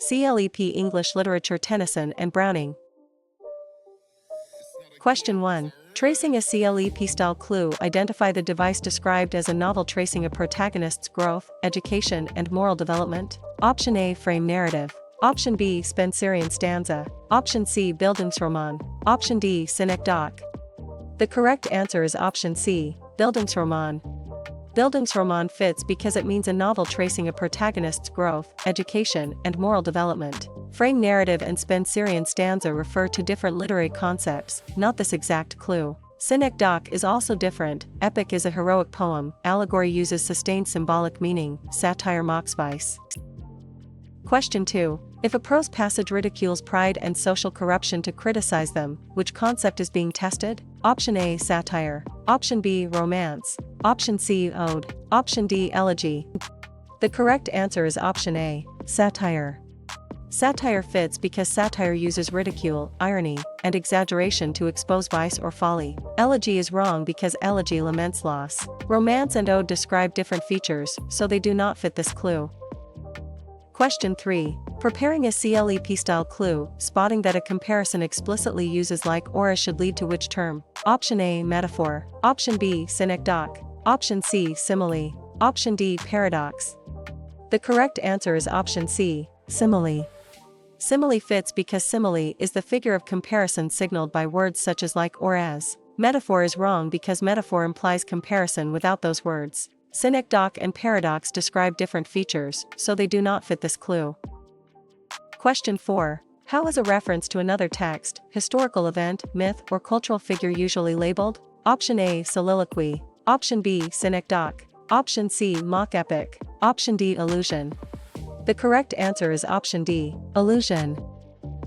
CLEP English Literature Tennyson and Browning. Question 1. Tracing a CLEP-style clue, identify the device described as a novel tracing a protagonist's growth, education, and moral development. Option A. Frame narrative. Option B. Spenserian stanza. Option C. Bildungsroman. Option D. Synecdoche. The correct answer is option C. Bildungsroman. Bildungsroman fits because it means a novel tracing a protagonist's growth, education, and moral development. Frame narrative and Spenserian stanza refer to different literary concepts, not this exact clue. Synecdoche is also different. Epic is a heroic poem. Allegory uses sustained symbolic meaning. Satire mocks vice. Question 2. If a prose passage ridicules pride and social corruption to criticize them, which concept is being tested? Option A. Satire. Option B. Romance. Option C. Ode. Option D. Elegy. The correct answer is option A. Satire. Satire fits because satire uses ridicule, irony, and exaggeration to expose vice or folly. Elegy is wrong because elegy laments loss. Romance and ode describe different features, so they do not fit this clue. Question 3. Preparing a CLEP-style clue, spotting that a comparison explicitly uses like or as should lead to which term? Option A. Metaphor. Option B. Synecdoche. Option C. Simile. Option D. Paradox. The correct answer is option C. Simile. Simile fits because simile is the figure of comparison signaled by words such as like or as. Metaphor is wrong because metaphor implies comparison without those words. Synecdoche and paradox describe different features, so they do not fit this clue. Question 4. How is a reference to another text, historical event, myth, or cultural figure usually labeled? Option A. Soliloquy. Option B. Synecdoche. Option C. Mock epic. Option D. Allusion. The correct answer is option D. Allusion.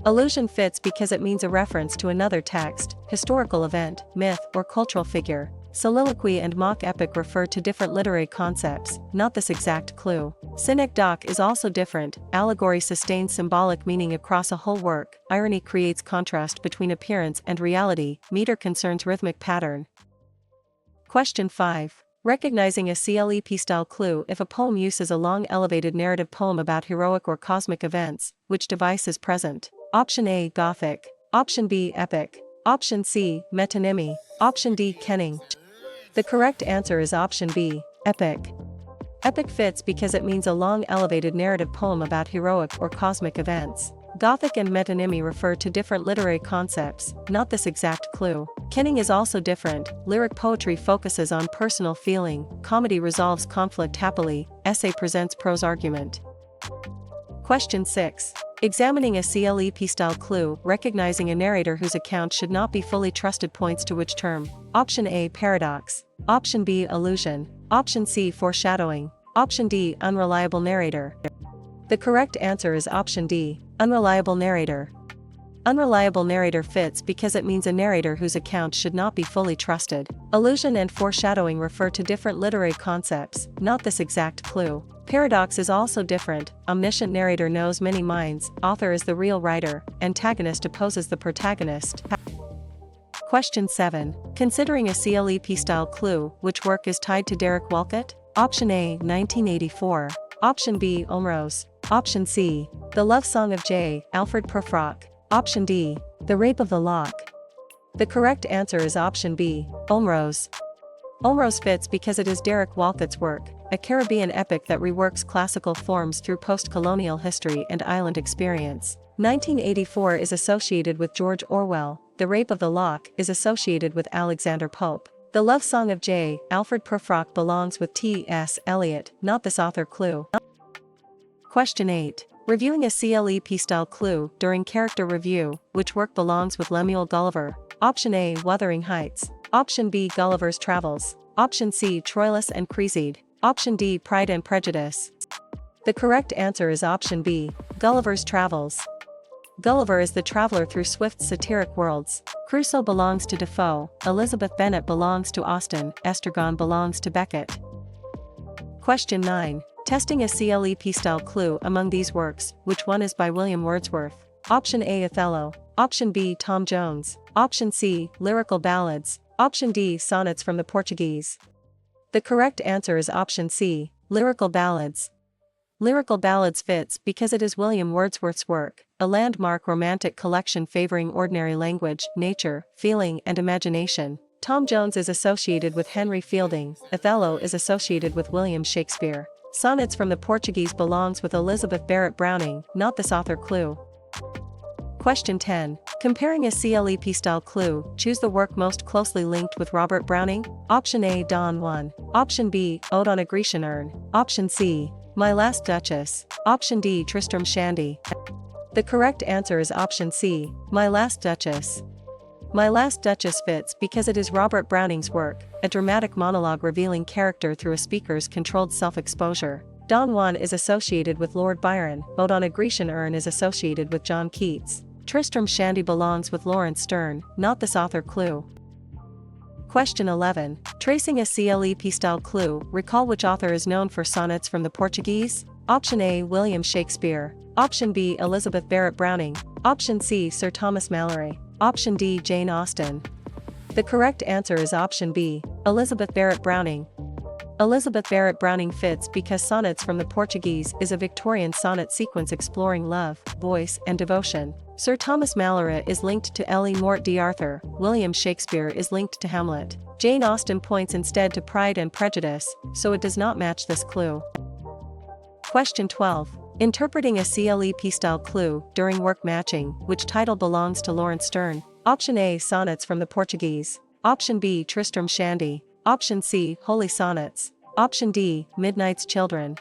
Allusion fits because it means a reference to another text, historical event, myth, or cultural figure. Soliloquy and mock epic refer to different literary concepts, not this exact clue. Synecdoche is also different. Allegory sustains symbolic meaning across a whole work. Irony creates contrast between appearance and reality. Meter concerns rhythmic pattern. Question 5. Recognizing a CLEP-style clue if a poem uses a long elevated narrative poem about heroic or cosmic events, which device is present? Option A. Gothic. Option B. Epic. Option C. Metonymy. Option D. Kenning. The correct answer is option B. Epic. Epic fits because it means a long elevated narrative poem about heroic or cosmic events. Gothic and metonymy refer to different literary concepts, not this exact clue. Kenning is also different. Lyric poetry focuses on personal feeling, comedy resolves conflict happily, essay presents prose argument. Question 6. Examining a CLEP-style clue, recognizing a narrator whose account should not be fully trusted points to which term? Option A. Paradox. Option B. Allusion. Option C. Foreshadowing. Option D. Unreliable narrator. The correct answer is option D. Unreliable narrator. Unreliable narrator fits because it means a narrator whose account should not be fully trusted. Allusion and foreshadowing refer to different literary concepts, not this exact clue. Paradox is also different. Omniscient narrator knows many minds. Author is the real writer. Antagonist opposes the protagonist. Question 7. Considering a CLEP-style clue, which work is tied to Derek Walcott? Option A. 1984. Option B. Ulmrose. Option C. The Love Song of J. Alfred Prufrock. Option D. The Rape of the Lock. The correct answer is option B. Ulmrose. Ulmrose fits because it is Derek Walcott's work, a Caribbean epic that reworks classical forms through post-colonial history and island experience. 1984 is associated with George Orwell. The Rape of the Lock is associated with Alexander Pope. The Love Song of J. Alfred Prufrock belongs with T.S. Eliot, not this author clue. Question 8. Reviewing a CLEP-style clue during character review, which work belongs with Lemuel Gulliver? Option A. Wuthering Heights. Option B. Gulliver's Travels. Option C. Troilus and Cressida. Option D. Pride and Prejudice. The correct answer is option B. Gulliver's Travels. Gulliver is the traveler through Swift's satiric worlds. Crusoe belongs to Defoe, Elizabeth Bennet belongs to Austen, Estragon belongs to Beckett. Question 9. Testing a CLEP-style clue among these works, which one is by William Wordsworth? Option A. Othello. Option B. Tom Jones. Option C. Lyrical Ballads. Option D. Sonnets from the Portuguese. The correct answer is option C. Lyrical Ballads. Lyrical ballads fits because it is William Wordsworth's work, a landmark romantic collection favoring ordinary language, nature, feeling, and imagination. Tom Jones is associated with Henry Fielding, Othello is associated with William Shakespeare. Sonnets from the Portuguese belongs with Elizabeth Barrett Browning, not this author clue. Question 10. Comparing a CLEP-style clue, choose the work most closely linked with Robert Browning. Option A, Don Juan. Option B, Ode on a Grecian Urn. Option C, My Last Duchess. Option D, Tristram Shandy. The correct answer is option C, My Last Duchess. My Last Duchess fits because it is Robert Browning's work, a dramatic monologue revealing character through a speaker's controlled self-exposure. Don Juan is associated with Lord Byron, Ode on a Grecian Urn is associated with John Keats. Tristram Shandy belongs with Lawrence Sterne, not this author clue. Question 11. Tracing a CLEP-style clue, recall which author is known for sonnets from the Portuguese? Option A, William Shakespeare. Option B, Elizabeth Barrett Browning. Option C, Sir Thomas Malory. Option D, Jane Austen. The correct answer is option B, Elizabeth Barrett Browning. Elizabeth Barrett Browning fits because Sonnets from the Portuguese is a Victorian sonnet sequence exploring love, voice, and devotion. Sir Thomas Malory is linked to Ellie Morte d'Arthur, William Shakespeare is linked to Hamlet. Jane Austen points instead to Pride and Prejudice, so it does not match this clue. Question 12. Interpreting a CLEP-style clue during work matching, which title belongs to Lawrence Sterne? Option A, Sonnets from the Portuguese. Option B, Tristram Shandy. Option C, Holy Sonnets. Option D, Midnight's Children.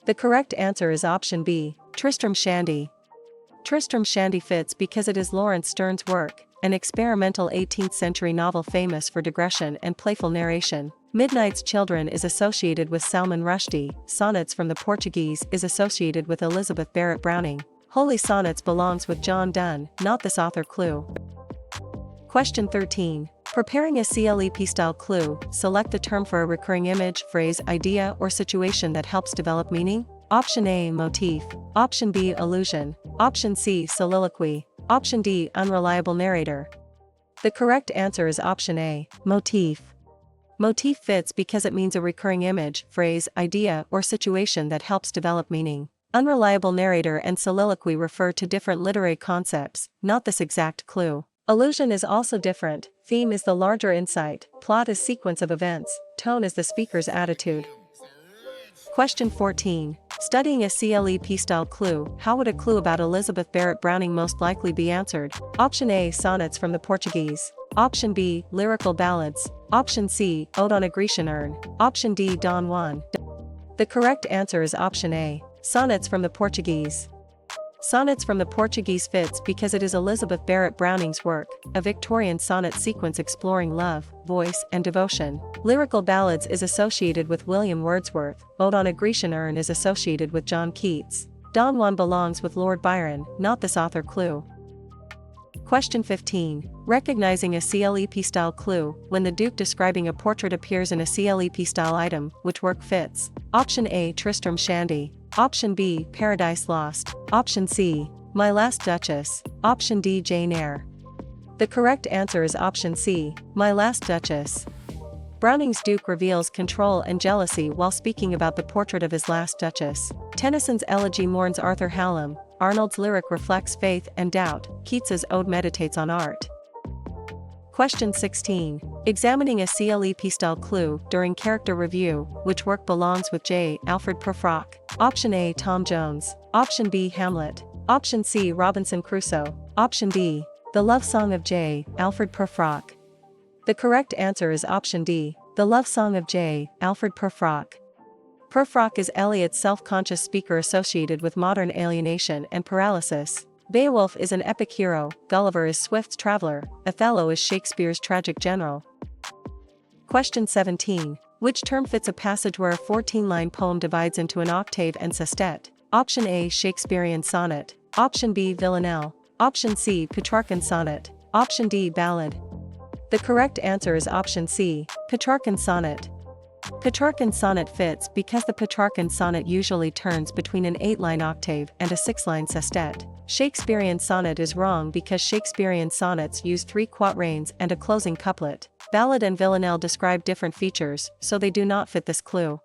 The correct answer is option B, Tristram Shandy. Tristram Shandy fits because it is Lawrence Sterne's work, an experimental 18th-century novel famous for digression and playful narration. Midnight's Children is associated with Salman Rushdie, Sonnets from the Portuguese is associated with Elizabeth Barrett Browning. Holy Sonnets belongs with John Donne, not this author clue. Question 13. Preparing a CLEP-style clue, select the term for a recurring image, phrase, idea, or situation that helps develop meaning. Option A, motif. Option B, allusion. Option C, soliloquy. Option D, unreliable narrator. The correct answer is option A, motif. Motif fits because it means a recurring image, phrase, idea, or situation that helps develop meaning. Unreliable narrator and soliloquy refer to different literary concepts, not this exact clue. Allusion is also different, theme is the larger insight, plot is sequence of events, tone is the speaker's attitude. Question 14. Studying a CLEP-style clue, how would a clue about Elizabeth Barrett Browning most likely be answered? Option A, Sonnets from the Portuguese. Option B, Lyrical ballads. Option C, Ode on a Grecian Urn. Option D, Don Juan. The correct answer is option A, Sonnets from the Portuguese. Sonnets from the Portuguese fits because it is Elizabeth Barrett Browning's work, a Victorian sonnet sequence exploring love, voice, and devotion. Lyrical ballads is associated with William Wordsworth, Ode on a Grecian Urn is associated with John Keats. Don Juan belongs with Lord Byron, not this author clue. Question 15. Recognizing a CLEP-style clue, when the Duke describing a portrait appears in a CLEP-style item, which work fits? Option A, Tristram Shandy. Option B, Paradise Lost. Option C, My Last Duchess. Option D, Jane Eyre. The correct answer is option C, My Last Duchess. Browning's Duke reveals control and jealousy while speaking about the portrait of his last duchess. Tennyson's elegy mourns Arthur Hallam, Arnold's lyric reflects faith and doubt, Keats's ode meditates on art. Question 16. Examining a CLEP-style clue during character review, which work belongs with J. Alfred Prufrock? Option A, Tom Jones. Option B, Hamlet. Option C, Robinson Crusoe. Option D, The Love Song of J. Alfred Prufrock. The correct answer is option D, The Love Song of J. Alfred Prufrock. Prufrock is Eliot's self-conscious speaker associated with modern alienation and paralysis. Beowulf is an epic hero, Gulliver is Swift's traveler, Othello is Shakespeare's tragic general. Question 17. Which term fits a passage where a 14-line poem divides into an octave and sestet? Option A, Shakespearean sonnet. Option B, villanelle. Option C, Petrarchan sonnet. Option D, ballad. The correct answer is option C, Petrarchan sonnet. Petrarchan sonnet fits because the Petrarchan sonnet usually turns between an 8-line octave and a 6-line sestet. Shakespearean sonnet is wrong because Shakespearean sonnets use 3 quatrains and a closing couplet. Ballad and villanelle describe different features, so they do not fit this clue.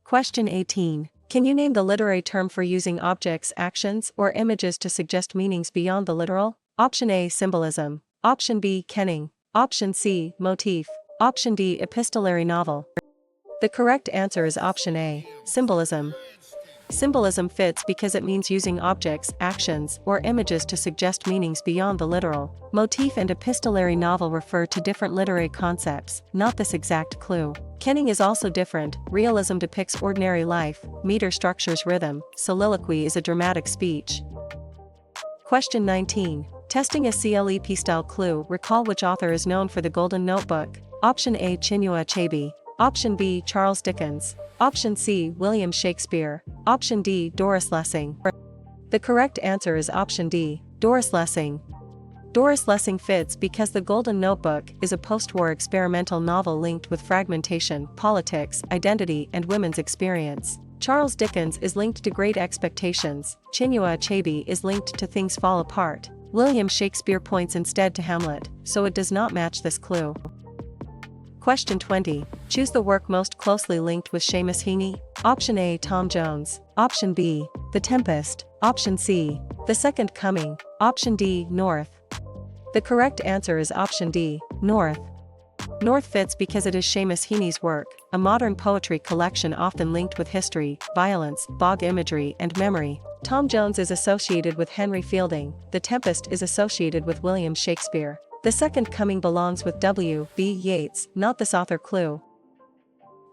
Question 18. Can you name the literary term for using objects, actions, or images to suggest meanings beyond the literal? Option A, symbolism. Option B, kenning. Option C, motif. Option D, epistolary novel. The correct answer is option A, symbolism. Symbolism fits because it means using objects, actions, or images to suggest meanings beyond the literal. Motif and epistolary novel refer to different literary concepts, not this exact clue. Kenning is also different. Realism depicts ordinary life, meter structures rhythm, soliloquy is a dramatic speech. Question 19. Testing a CLEP style clue, recall which author is known for the Golden Notebook. Option A, Chinua Achebe. Option B, Charles Dickens. Option C, William Shakespeare. Option D, Doris Lessing. The correct answer is option D, Doris Lessing. Doris Lessing fits because The Golden Notebook is a post-war experimental novel linked with fragmentation, politics, identity, and women's experience. Charles Dickens is linked to Great Expectations. Chinua Achebe is linked to Things Fall Apart. William Shakespeare points instead to Hamlet, so it does not match this clue. Question 20. Choose the work most closely linked with Seamus Heaney. Option A, Tom Jones. Option B, The Tempest. Option C, The Second Coming. Option D, North. The correct answer is option D, North. North fits because it is Seamus Heaney's work, a modern poetry collection often linked with history, violence, bog imagery, and memory. Tom Jones is associated with Henry Fielding. The Tempest is associated with William Shakespeare. The Second Coming belongs with W. B. Yeats, not this author clue.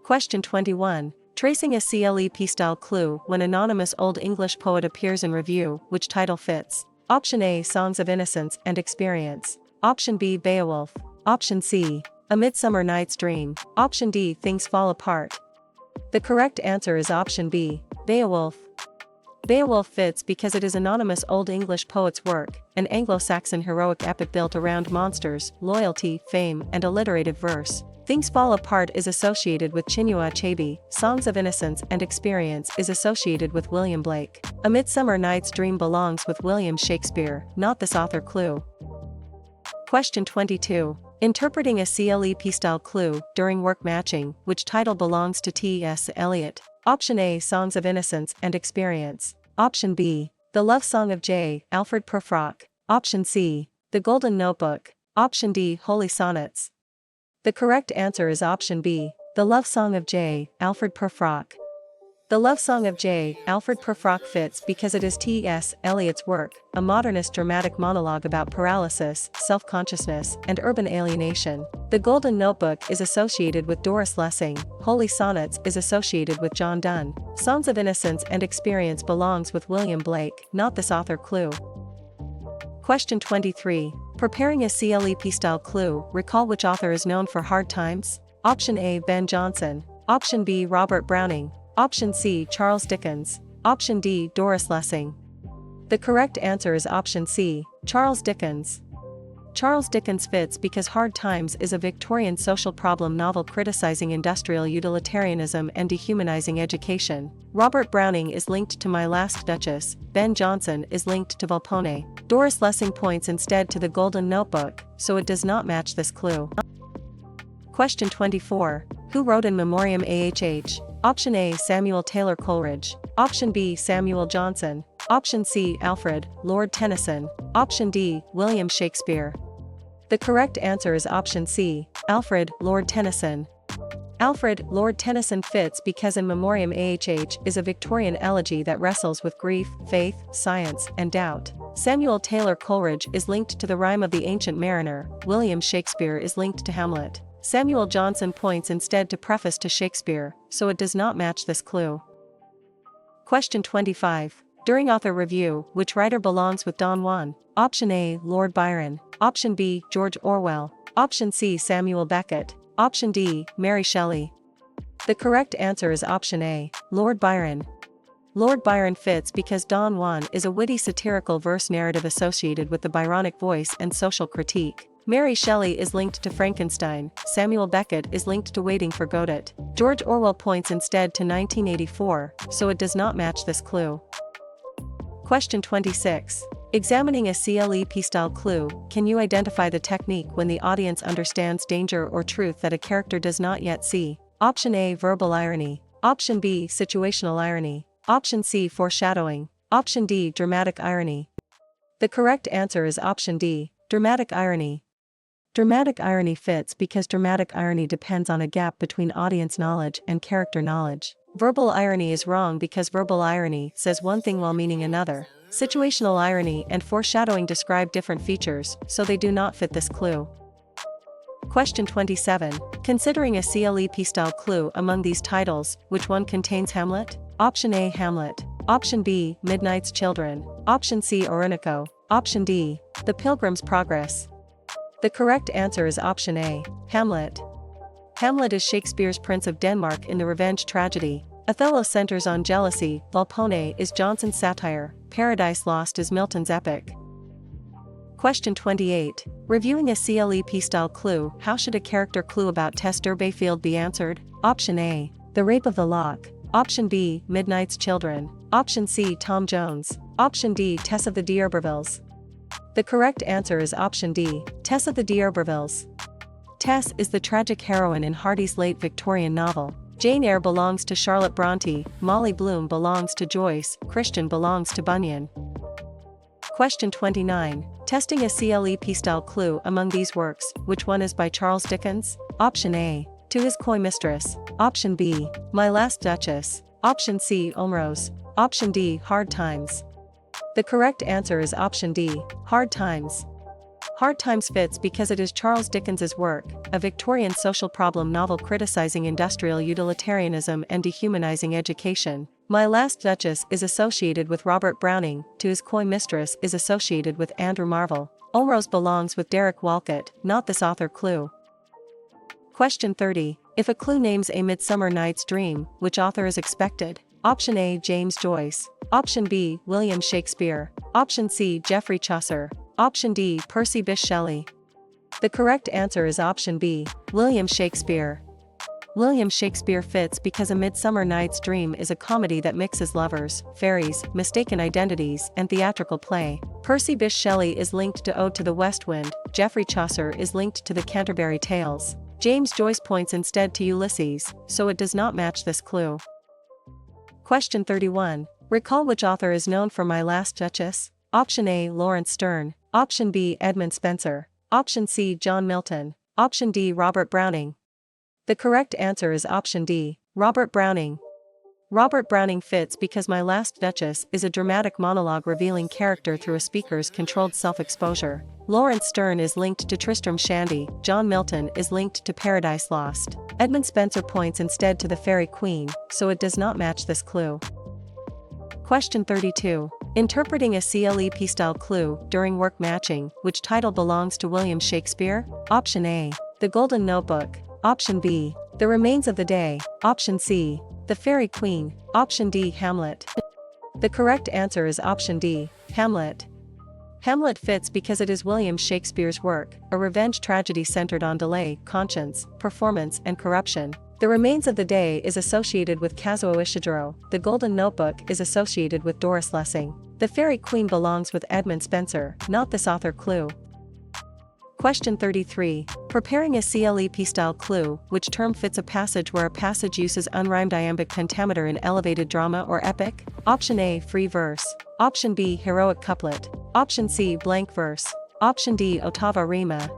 Question 21. Tracing a CLEP-style clue when anonymous Old English poet appears in review, which title fits? Option A, Songs of Innocence and Experience. Option B, Beowulf. Option C, A Midsummer Night's Dream. Option D, Things Fall Apart. The correct answer is option B, Beowulf. Beowulf fits because it is anonymous Old English poet's work, an Anglo-Saxon heroic epic built around monsters, loyalty, fame, and alliterative verse. Things Fall Apart is associated with Chinua Achebe. Songs of Innocence and Experience is associated with William Blake. A Midsummer Night's Dream belongs with William Shakespeare, not this author clue. Question 22. Interpreting a CLEP-style clue during work matching, which title belongs to T.S. Eliot? Option A, Songs of Innocence and Experience. Option B, The Love Song of J. Alfred Prufrock. Option C, The Golden Notebook. Option D, Holy Sonnets. The correct answer is option B, The Love Song of J. Alfred Prufrock. The Love Song of J. Alfred Prufrock fits because it is T.S. Eliot's work, a modernist dramatic monologue about paralysis, self-consciousness, and urban alienation. The Golden Notebook is associated with Doris Lessing. Holy Sonnets is associated with John Donne. Songs of Innocence and Experience belongs with William Blake, not this author clue. Question 23. Preparing a CLEP-style clue, recall which author is known for Hard Times? Option A, Ben Jonson. Option B, Robert Browning. Option C, Charles Dickens. Option D, Doris Lessing. The correct answer is option C, Charles Dickens. Charles Dickens fits because Hard Times is a Victorian social problem novel criticizing industrial utilitarianism and dehumanizing education. Robert Browning is linked to My Last Duchess. Ben Jonson is linked to Volpone. Doris Lessing points instead to The Golden Notebook, so it does not match this clue. Question 24. Who wrote In Memoriam AHH? Option A, Samuel Taylor Coleridge. Option B, Samuel Johnson. Option C, Alfred, Lord Tennyson. Option D, William Shakespeare. The correct answer is option C, Alfred, Lord Tennyson. Alfred, Lord Tennyson fits because In Memoriam AHH is a Victorian elegy that wrestles with grief, faith, science, and doubt. Samuel Taylor Coleridge is linked to The Rime of the Ancient Mariner. William Shakespeare is linked to Hamlet. Samuel Johnson points instead to preface to Shakespeare, so it does not match this clue. Question 25. During author review, which writer belongs with Don Juan? Option A, Lord Byron. Option B, George Orwell. Option C, Samuel Beckett. Option D, Mary Shelley. The correct answer is option A, Lord Byron. Lord Byron fits because Don Juan is a witty satirical verse narrative associated with the Byronic voice and social critique. Mary Shelley is linked to Frankenstein. Samuel Beckett is linked to Waiting for Godot. George Orwell points instead to 1984, so it does not match this clue. Question 26. Examining a CLEP-style clue, can you identify the technique when the audience understands danger or truth that a character does not yet see? Option A, verbal irony. Option B, situational irony. Option C. Foreshadowing. Option D. Dramatic irony. The correct answer is option D. Dramatic irony. Dramatic irony fits because dramatic irony depends on a gap between audience knowledge and character knowledge. Verbal irony is wrong because verbal irony says one thing while meaning another. Situational irony and foreshadowing describe different features, so they do not fit this clue. Question 27. Considering a CLEP style clue among these titles, which one contains Hamlet? Option A. Hamlet. Option B. Midnight's Children. Option C. Orinoco. Option D. The Pilgrim's Progress. The correct answer is option A. Hamlet. Hamlet is Shakespeare's Prince of Denmark in the revenge tragedy. Othello centers on jealousy, Volpone is Jonson's satire, Paradise Lost is Milton's epic. Question 28. Reviewing a CLEP style clue, how should a character clue about Tess Durbeyfield be answered? Option A. The Rape of the Lock. Option B. Midnight's Children. Option C. Tom Jones. Option D. Tess of the D'Urbervilles. The correct answer is option D. Tess of the D'Urbervilles. Tess is the tragic heroine in Hardy's late Victorian novel. Jane Eyre belongs to Charlotte Brontë, Molly Bloom belongs to Joyce, Christian belongs to Bunyan. Question 29. Testing a CLEP style clue among these works, which one is by Charles Dickens? Option A. To His Coy Mistress. Option B. My Last Duchess. Option C. Omrose. Option D. Hard Times. The correct answer is option D. Hard Times. Hard Times fits because it is Charles Dickens's work, a Victorian social problem novel criticizing industrial utilitarianism and dehumanizing education. My Last Duchess is associated with Robert Browning, To His Coy Mistress is associated with Andrew Marvell. Omrose belongs with Derek Walcott, not this author clue. Question 30. If a clue names A Midsummer Night's Dream, which author is expected? Option A. James Joyce. Option B. William Shakespeare. Option C. Geoffrey Chaucer. Option D. Percy Bysshe Shelley. The correct answer is option B. William Shakespeare. William Shakespeare fits because A Midsummer Night's Dream is a comedy that mixes lovers, fairies, mistaken identities, and theatrical play. Percy Bysshe Shelley is linked to Ode to the West Wind, Geoffrey Chaucer is linked to the Canterbury Tales. James Joyce points instead to Ulysses, so it does not match this clue. Question 31. Recall which author is known for My Last Duchess? Option A. Lawrence Sterne. Option B. Edmund Spenser. Option C. John Milton. Option D. Robert Browning. The correct answer is option D. Robert Browning. Robert Browning fits because My Last Duchess is a dramatic monologue revealing character through a speaker's controlled self-exposure. Lawrence Sterne is linked to Tristram Shandy, John Milton is linked to Paradise Lost. Edmund Spenser points instead to the Fairy Queen, so it does not match this clue. Question 32. Interpreting a CLEP style clue during work matching, which title belongs to William Shakespeare? Option A. The Golden Notebook. Option B. The Remains of the Day. Option C. The Fairy Queen. Option D. Hamlet. The correct answer is option D. Hamlet. Hamlet fits because it is William Shakespeare's work, a revenge tragedy centered on delay, conscience, performance, and corruption. The Remains of the Day is associated with Kazuo Ishiguro, The Golden Notebook is associated with Doris Lessing. The Fairy Queen belongs with Edmund Spenser, not this author clue. Question 33. Preparing a CLEP style clue, which term fits a passage where a passage uses unrhymed iambic pentameter in elevated drama or epic? Option A. Free verse. Option B. Heroic couplet. Option C. Blank verse. Option D. Ottava rima.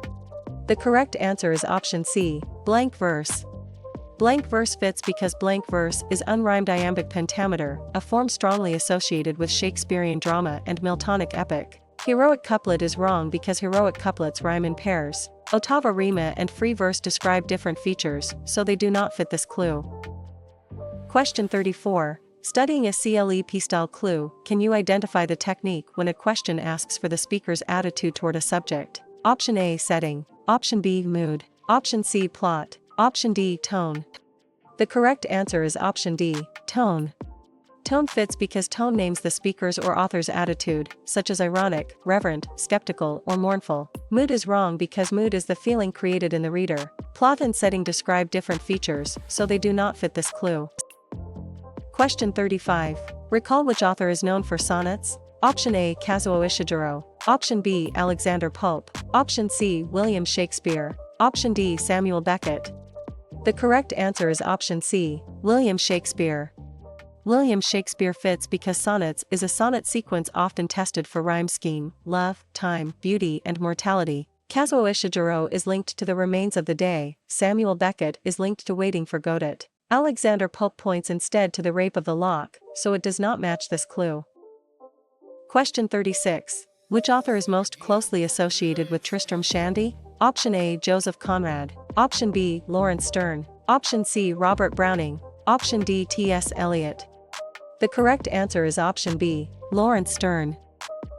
The correct answer is option C. Blank verse. Blank verse fits because blank verse is unrhymed iambic pentameter, a form strongly associated with Shakespearean drama and Miltonic epic. Heroic couplet is wrong because heroic couplets rhyme in pairs. Ottava rima and free verse describe different features, so they do not fit this clue. Question 34. Studying a CLEP style clue, can you identify the technique when a question asks for the speaker's attitude toward a subject? Option A. Setting. Option B. Mood. Option C. Plot. Option D. Tone. The correct answer is option D. Tone. Tone fits because tone names the speaker's or author's attitude, such as ironic, reverent, skeptical, or mournful. Mood is wrong because mood is the feeling created in the reader. Plot and setting describe different features, so they do not fit this clue. Question 35. Recall which author is known for sonnets? Option A. Kazuo Ishiguro. Option B. Alexander Pope. Option C. William Shakespeare. Option D. Samuel Beckett. The correct answer is option C. William Shakespeare. William Shakespeare fits because sonnets is a sonnet sequence often tested for rhyme scheme, love, time, beauty and mortality. Kazuo Ishiguro is linked to the remains of the day, Samuel Beckett is linked to waiting for Godot. Alexander Pope points instead to the rape of the lock, so it does not match this clue. Question 36. Which author is most closely associated with Tristram Shandy? Option A. Joseph Conrad. Option B. Lawrence Sterne. Option C. Robert Browning. Option D. T.S. Eliot. The correct answer is option B. Lawrence Sterne.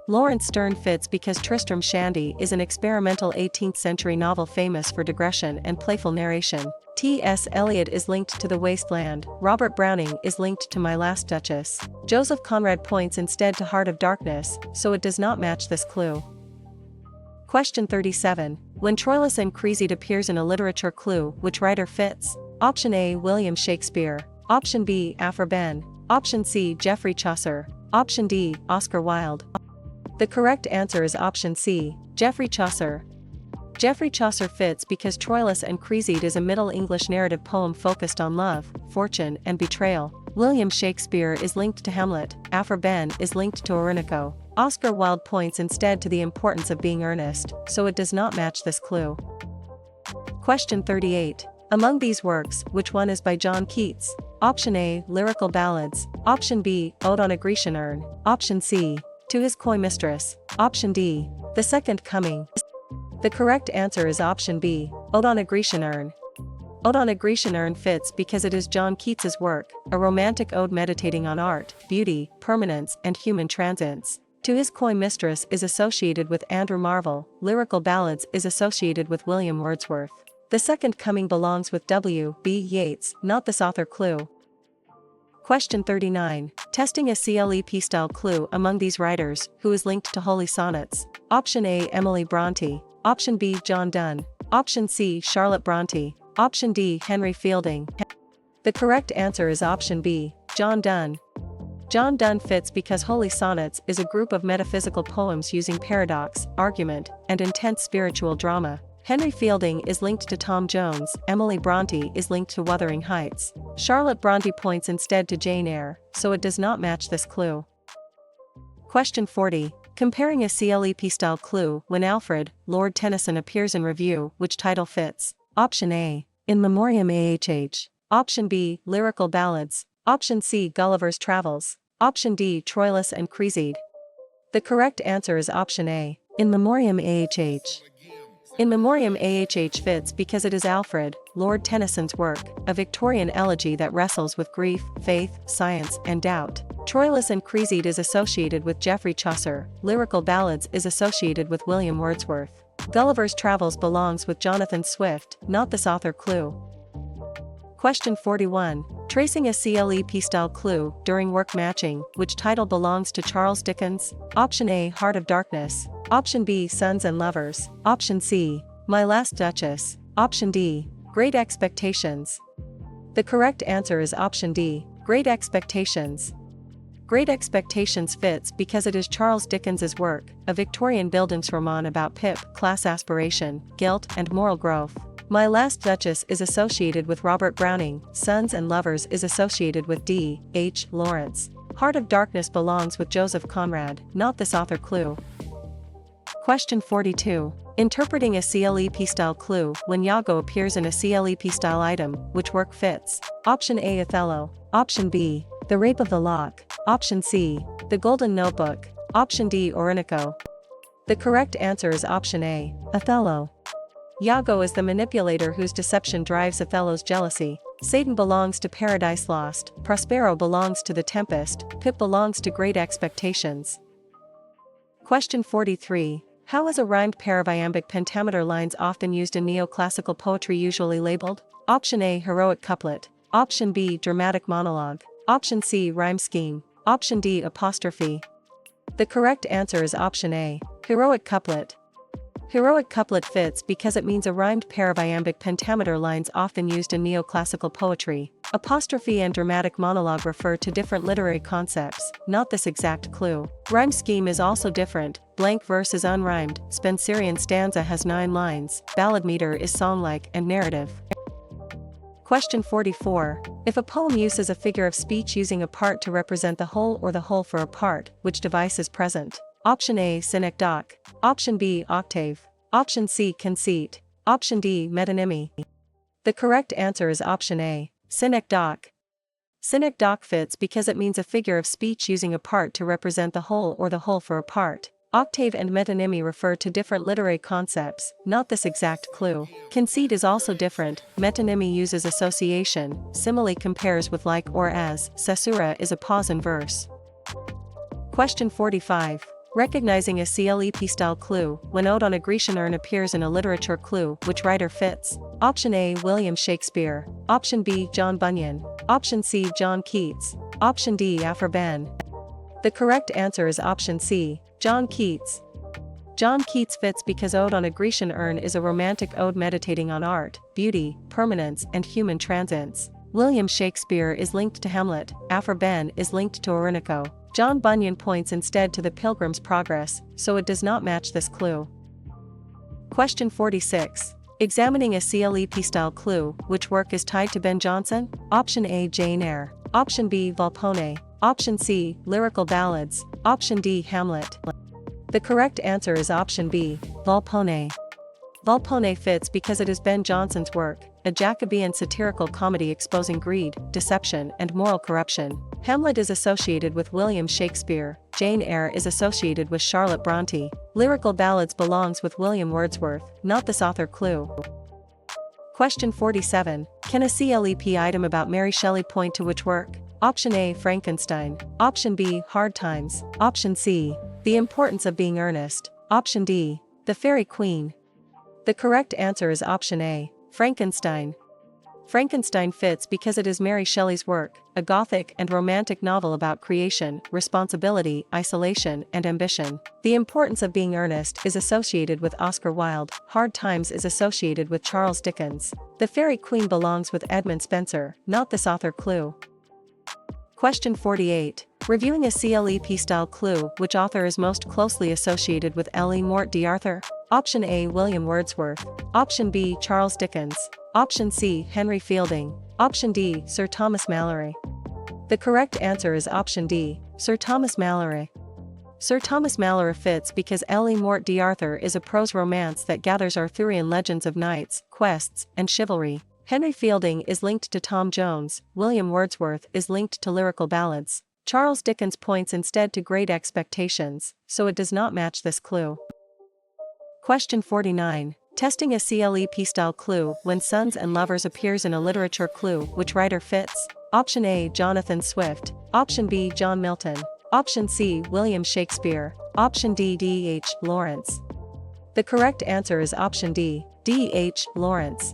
Lawrence Sterne fits because Tristram Shandy is an experimental 18th century novel famous for digression and playful narration. T.S. Eliot is linked to The Waste Land, Robert Browning is linked to My Last Duchess. Joseph Conrad points instead to Heart of Darkness, so it does not match this clue. Question 37. When Troilus and Cressida appears in a literature clue, which writer fits? Option A. William Shakespeare. Option B. Aphra Behn. Option C. Geoffrey Chaucer. Option D. Oscar Wilde. The correct answer is option C. Geoffrey Chaucer. Geoffrey Chaucer fits because Troilus and Cressida is a Middle English narrative poem focused on love, fortune, and betrayal. William Shakespeare is linked to Hamlet, Aphra Behn is linked to Orinoco. Oscar Wilde points instead to the importance of being earnest, so it does not match this clue. Question 38. Among these works, which one is by John Keats? Option A. Lyrical Ballads. Option B. Ode on a Grecian Urn. Option C. To His Coy Mistress. Option D. The Second Coming. The correct answer is option B. Ode on a Grecian Urn. Ode on a Grecian Urn fits because it is John Keats's work, a romantic ode meditating on art, beauty, permanence, and human transience. To His Coy Mistress is associated with Andrew Marvell, Lyrical Ballads is associated with William Wordsworth. The Second Coming belongs with W. B. Yeats, not this author clue. Question 39. Testing a CLEP-style clue among these writers, who is linked to holy sonnets. Option A. Emily Brontë. Option B. John Donne. Option C. Charlotte Brontë. Option D. Henry Fielding. The correct answer is option B. John Donne. John Donne fits because Holy Sonnets is a group of metaphysical poems using paradox, argument, and intense spiritual drama. Henry Fielding is linked to Tom Jones, Emily Brontë is linked to Wuthering Heights. Charlotte Brontë points instead to Jane Eyre, so it does not match this clue. Question 40. Comparing a CLEP-style clue when Alfred, Lord Tennyson appears in review, which title fits? Option A. In Memoriam AHH. Option B. Lyrical Ballads. Option C. Gulliver's Travels. Option D. Troilus and Cressida. The correct answer is option A. In Memoriam AHH. In Memoriam AHH fits because it is Alfred, Lord Tennyson's work, a Victorian elegy that wrestles with grief, faith, science, and doubt. Troilus and Cressida is associated with Geoffrey Chaucer, Lyrical Ballads is associated with William Wordsworth. Gulliver's Travels belongs with Jonathan Swift, not this author clue. Question 41. Tracing a CLEP-style clue during work matching, which title belongs to Charles Dickens? Option A. Heart of Darkness. Option B. Sons and Lovers. Option C. My Last Duchess. Option D. Great Expectations. The correct answer is option D. Great Expectations. Great Expectations fits because it is Charles Dickens's work, a Victorian Bildungsroman about Pip, class aspiration, guilt, and moral growth. My Last Duchess is associated with Robert Browning, Sons and Lovers is associated with D. H. Lawrence. Heart of Darkness belongs with Joseph Conrad, not this author clue. Question 42. Interpreting a CLEP-style clue when Iago appears in a CLEP-style item, which work fits? Option A. Othello. Option B. The Rape of the Lock. Option C. The Golden Notebook. Option D. Orinoco. The correct answer is option A. Othello. Iago is the manipulator whose deception drives Othello's jealousy. Satan belongs to Paradise Lost, Prospero belongs to The Tempest, Pip belongs to Great Expectations. Question 43. How is a rhymed pair of iambic pentameter lines often used in neoclassical poetry usually labeled? Option A. Heroic couplet. Option B. Dramatic monologue. Option C. Rhyme scheme. Option D. Apostrophe. The correct answer is option A. Heroic couplet. Heroic couplet fits because it means a rhymed pair of iambic pentameter lines often used in neoclassical poetry. Apostrophe and dramatic monologue refer to different literary concepts, not this exact clue. Rhyme scheme is also different, blank verse is unrhymed, Spenserian stanza has 9 lines, ballad meter is song-like and narrative. Question 44. If a poem uses a figure of speech using a part to represent the whole or the whole for a part, which device is present? Option A, synecdoche. Option B, octave. Option C, conceit. Option D, metonymy. The correct answer is option A, synecdoche. Synecdoche fits because it means a figure of speech using a part to represent the whole or the whole for a part. Octave and metonymy refer to different literary concepts, not this exact clue. Conceit is also different. Metonymy uses association, simile compares with like or as, caesura is a pause in verse. Question 45. Recognizing a CLEP style clue, when ode on a Grecian urn appears in a literature clue, which writer fits? Option A, William Shakespeare. Option B, John Bunyan. Option C, John Keats. Option D, Alfred. The correct answer is option C, John Keats. John Keats fits because Ode on a Grecian Urn is a romantic ode meditating on art, beauty, permanence, and human transience. William Shakespeare is linked to Hamlet, Alfred is linked to Orinoco. John Bunyan points instead to the Pilgrim's Progress, so it does not match this clue. Question 46. Examining a CLEP-style clue, which work is tied to Ben Jonson? Option A, Jane Eyre. Option B, Volpone. Option C, Lyrical Ballads. Option D, Hamlet. The correct answer is option B, Volpone. Volpone fits because it is Ben Jonson's work, a Jacobean satirical comedy exposing greed, deception, and moral corruption. Hamlet is associated with William Shakespeare, Jane Eyre is associated with Charlotte Brontë. Lyrical Ballads belongs with William Wordsworth, not this author clue. Question 47. Can a CLEP item about Mary Shelley point to which work? Option A, Frankenstein. Option B, Hard Times. Option C, The Importance of Being Earnest. Option D, The Fairy Queen. The correct answer is option A, Frankenstein. Frankenstein fits because it is Mary Shelley's work, a Gothic and romantic novel about creation, responsibility, isolation, and ambition. The Importance of Being Earnest is associated with Oscar Wilde. Hard Times is associated with Charles Dickens. The Fairy Queen belongs with Edmund Spenser, not this author clue. Question 48. Reviewing a CLEP-style clue, which author is most closely associated with L. E. Mort d'Arthur? Option A, William Wordsworth. Option B, Charles Dickens. Option C, Henry Fielding. Option D, Sir Thomas Malory. The correct answer is option D, Sir Thomas Malory. Sir Thomas Malory fits because L. E. Mort d'Arthur is a prose romance that gathers Arthurian legends of knights, quests, and chivalry. Henry Fielding is linked to Tom Jones, William Wordsworth is linked to lyrical ballads. Charles Dickens points instead to Great Expectations, so it does not match this clue. Question 49. Testing a CLEP-style clue, when sons and lovers appears in a literature clue, which writer fits? Option A, Jonathan Swift. Option B, John Milton. Option C, William Shakespeare. Option D, D.H. Lawrence. The correct answer is option D, D.H. Lawrence.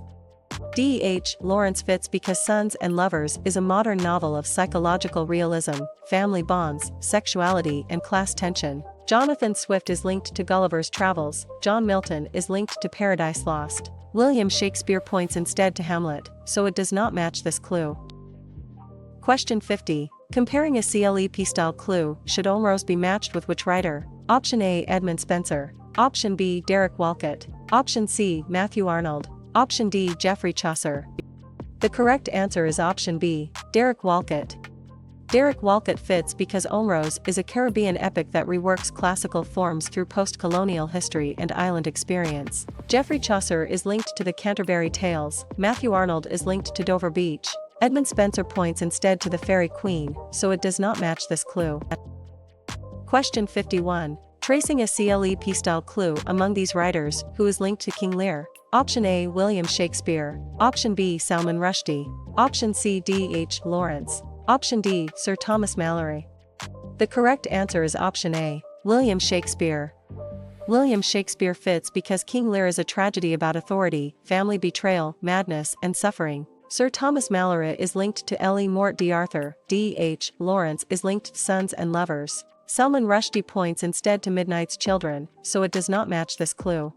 D.H. Lawrence fits because Sons and Lovers is a modern novel of psychological realism, family bonds, sexuality, and class tension. Jonathan Swift is linked to Gulliver's Travels. John Milton is linked to Paradise Lost. William Shakespeare points instead to Hamlet, so it does not match this clue. Question 50. Comparing a CLEP-style clue, should Olmrose be matched with which writer? Option A, Edmund Spenser. Option B, Derek Walcott. Option C, Matthew Arnold. Option D, Geoffrey Chaucer. The correct answer is option B, Derek Walcott. Derek Walcott fits because Olmrose is a Caribbean epic that reworks classical forms through post-colonial history and island experience. Geoffrey Chaucer is linked to the Canterbury Tales. Matthew Arnold is linked to Dover Beach. Edmund Spenser points instead to the Fairy Queen, so it does not match this clue. Question 51. Tracing a CLEP-style clue among these writers, who is linked to King Lear? Option A, William Shakespeare. Option B, Salman Rushdie. Option C, D.H. Lawrence. Option D, Sir Thomas Malory. The correct answer is option A, William Shakespeare. William Shakespeare fits because King Lear is a tragedy about authority, family betrayal, madness, and suffering. Sir Thomas Malory is linked to L. E. Mort d'Arthur. D.H. Lawrence is linked to Sons and Lovers. Salman Rushdie points instead to Midnight's Children, so it does not match this clue.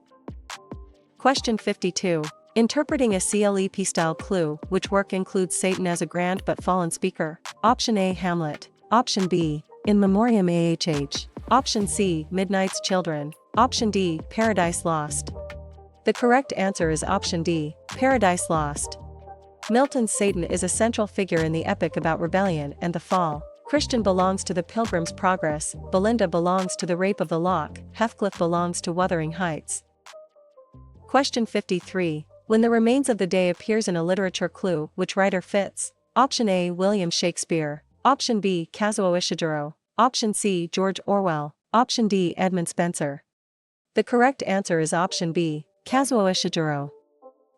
Question 52. Interpreting a CLEP-style clue, which work includes Satan as a grand but fallen speaker? Option A, Hamlet. Option B, In Memoriam AHH. Option C, Midnight's Children. Option D, Paradise Lost. The correct answer is option D, Paradise Lost. Milton's Satan is a central figure in the epic about rebellion and the fall. Christian belongs to the Pilgrim's Progress, Belinda belongs to the Rape of the Lock, Heathcliff belongs to Wuthering Heights. Question 53. When the Remains of the Day appears in a literature clue, which writer fits? Option A. William Shakespeare. Option B. Kazuo Ishiguro. Option C. George Orwell. Option D. Edmund Spenser. The correct answer is option B. Kazuo Ishiguro.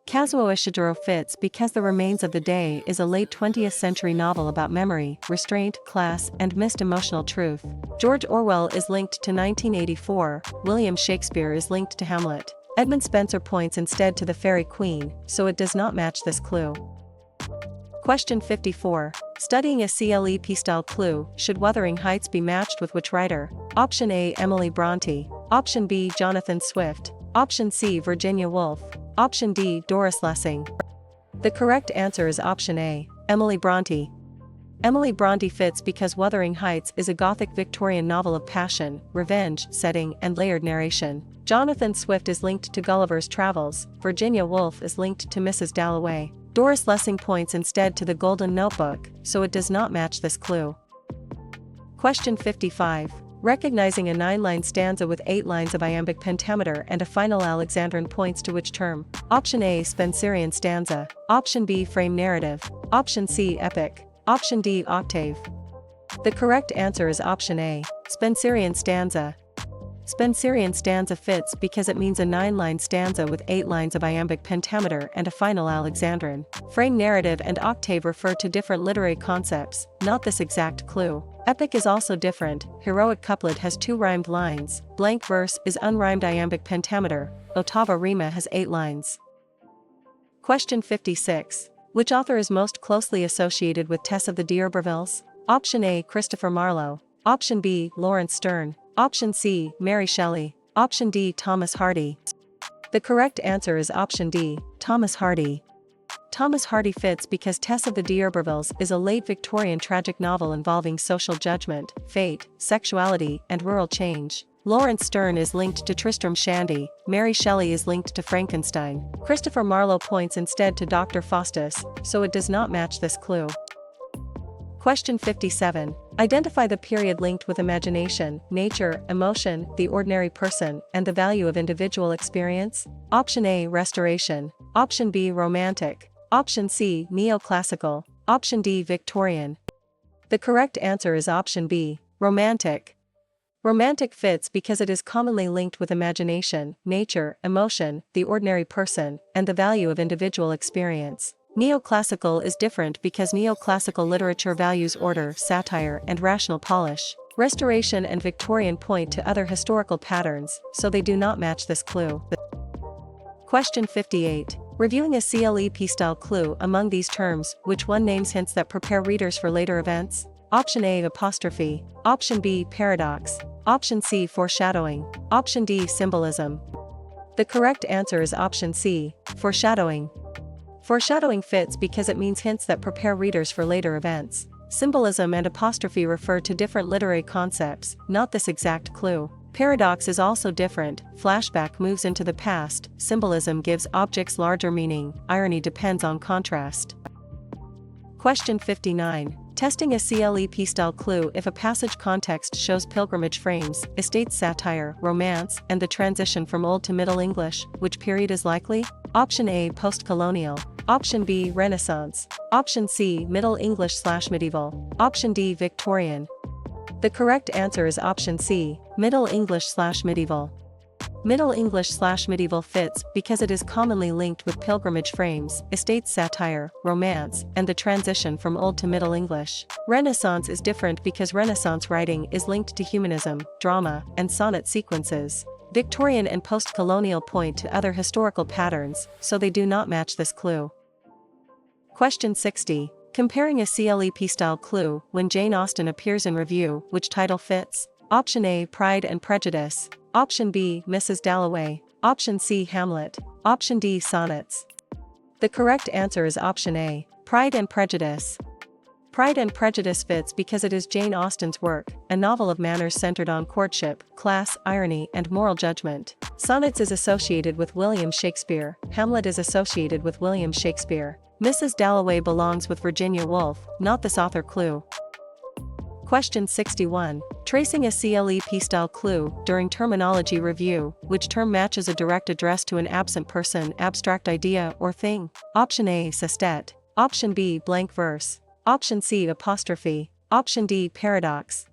Kazuo Ishiguro fits because The Remains of the Day is a late 20th century novel about memory, restraint, class, and missed emotional truth. George Orwell is linked to 1984, William Shakespeare is linked to Hamlet. Edmund Spenser points instead to the Fairy Queen, so it does not match this clue. Question 54. Studying a CLEP-style clue, should Wuthering Heights be matched with which writer? Option A. Emily Bronte. Option B. Jonathan Swift. Option C. Virginia Woolf. Option D. Doris Lessing. The correct answer is option A. Emily Bronte. Emily Bronte fits because Wuthering Heights is a Gothic Victorian novel of passion, revenge, setting, and layered narration. Jonathan Swift is linked to Gulliver's Travels, Virginia Woolf is linked to Mrs. Dalloway. Doris Lessing points instead to the Golden Notebook, so it does not match this clue. Question 55. Recognizing a 9-line stanza with 8 lines of iambic pentameter and a final Alexandrine points to which term? Option A. Spenserian stanza. Option B. Frame narrative. Option C. Epic. Option D. Octave. The correct answer is option A. Spenserian stanza. Spenserian stanza fits because it means a 9-line stanza with 8 lines of iambic pentameter and a final Alexandrine. Frame narrative and octave refer to different literary concepts, not this exact clue. Epic is also different. Heroic couplet has 2 rhymed lines. Blank verse is unrhymed iambic pentameter. Ottava rima has 8 lines. Question 56. Which author is most closely associated with Tess of the D'Urbervilles? Option A. Christopher Marlowe. Option B. Lawrence Sterne. Option C. Mary Shelley. Option D. Thomas Hardy. The correct answer is option D. Thomas Hardy. Thomas Hardy fits because Tess of the D'Urbervilles is a late Victorian tragic novel involving social judgment, fate, sexuality, and rural change. Lawrence Sterne is linked to Tristram Shandy, Mary Shelley is linked to Frankenstein. Christopher Marlowe points instead to Dr. Faustus, so it does not match this clue. Question 57. Identify the period linked with imagination, nature, emotion, the ordinary person, and the value of individual experience. Option A. Restoration. Option B. Romantic. Option C. Neoclassical. Option D. Victorian. The correct answer is option B. Romantic. Romantic fits because it is commonly linked with imagination, nature, emotion, the ordinary person, and the value of individual experience. Neoclassical is different because neoclassical literature values order, satire, and rational polish. Restoration and Victorian point to other historical patterns, so they do not match this clue. Question 58. Reviewing a CLEP-style clue among these terms, which one names hints that prepare readers for later events? Option A. Apostrophe. Option B. Paradox. Option C. Foreshadowing. Option D. Symbolism. The correct answer is option C. Foreshadowing. Foreshadowing fits because it means hints that prepare readers for later events. Symbolism and apostrophe refer to different literary concepts, not this exact clue. Paradox is also different. Flashback moves into the past. Symbolism gives objects larger meaning. Irony depends on contrast. Question 59. Testing a CLEP-style clue if a passage context shows pilgrimage frames, estate satire, romance, and the transition from Old to Middle English, which period is likely? Option A. Post-colonial. Option B. Renaissance. Option C. Middle English/medieval. Option D. Victorian. The correct answer is option C. Middle English/medieval. Middle English/medieval fits because it is commonly linked with pilgrimage frames, estate satire, romance, and the transition from Old to Middle English. Renaissance is different because Renaissance writing is linked to humanism, drama, and sonnet sequences. Victorian and post-colonial point to other historical patterns, so they do not match this clue. Question 60. Comparing a CLEP-style clue when Jane Austen appears in review, which title fits? Option A. Pride and Prejudice. Option B. Mrs. Dalloway. Option C. Hamlet. Option D. Sonnets. The correct answer is option A. Pride and Prejudice. Pride and Prejudice fits because it is Jane Austen's work, a novel of manners centered on courtship, class, irony, and moral judgment. Sonnets is associated with William Shakespeare. Hamlet is associated with William Shakespeare. Mrs. Dalloway belongs with Virginia Woolf, not this author clue. Question 61. Tracing a CLEP style clue during terminology review, which term matches a direct address to an absent person, abstract idea, or thing? Option A, sestet. Option B, blank verse. Option C, apostrophe. Option D, paradox.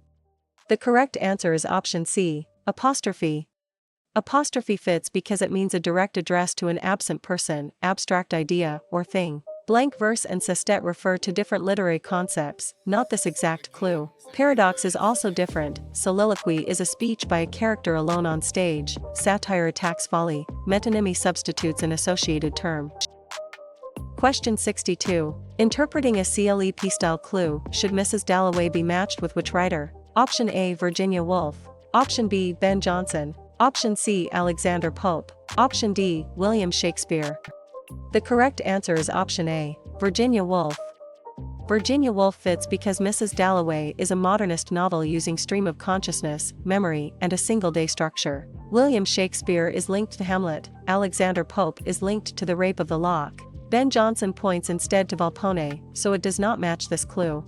The correct answer is option C, apostrophe. Apostrophe fits because it means a direct address to an absent person, abstract idea, or thing. Blank verse and sestet refer to different literary concepts, not this exact clue. Paradox is also different. Soliloquy is a speech by a character alone on stage. Satire attacks folly. Metonymy substitutes an associated term. Question 62. Interpreting a CLEP style clue, should Mrs. Dalloway be matched with which writer? Option A, Virginia Woolf. Option B, Ben Jonson. Option C, Alexander Pope. Option D, William Shakespeare. The correct answer is option A, Virginia Woolf. Virginia Woolf fits because Mrs. Dalloway is a modernist novel using stream of consciousness, memory, and a single-day structure. William Shakespeare is linked to Hamlet. Alexander Pope is linked to the Rape of the Lock. Ben Jonson points instead to Volpone, so it does not match this clue.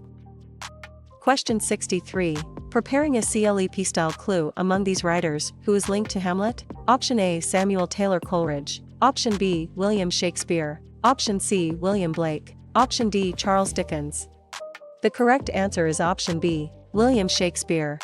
Question 63. Preparing a CLEP style clue among these writers, who is linked to Hamlet? Option A, Samuel Taylor Coleridge. Option B, William Shakespeare. Option C, William Blake. Option D, Charles Dickens. The correct answer is option B, William Shakespeare.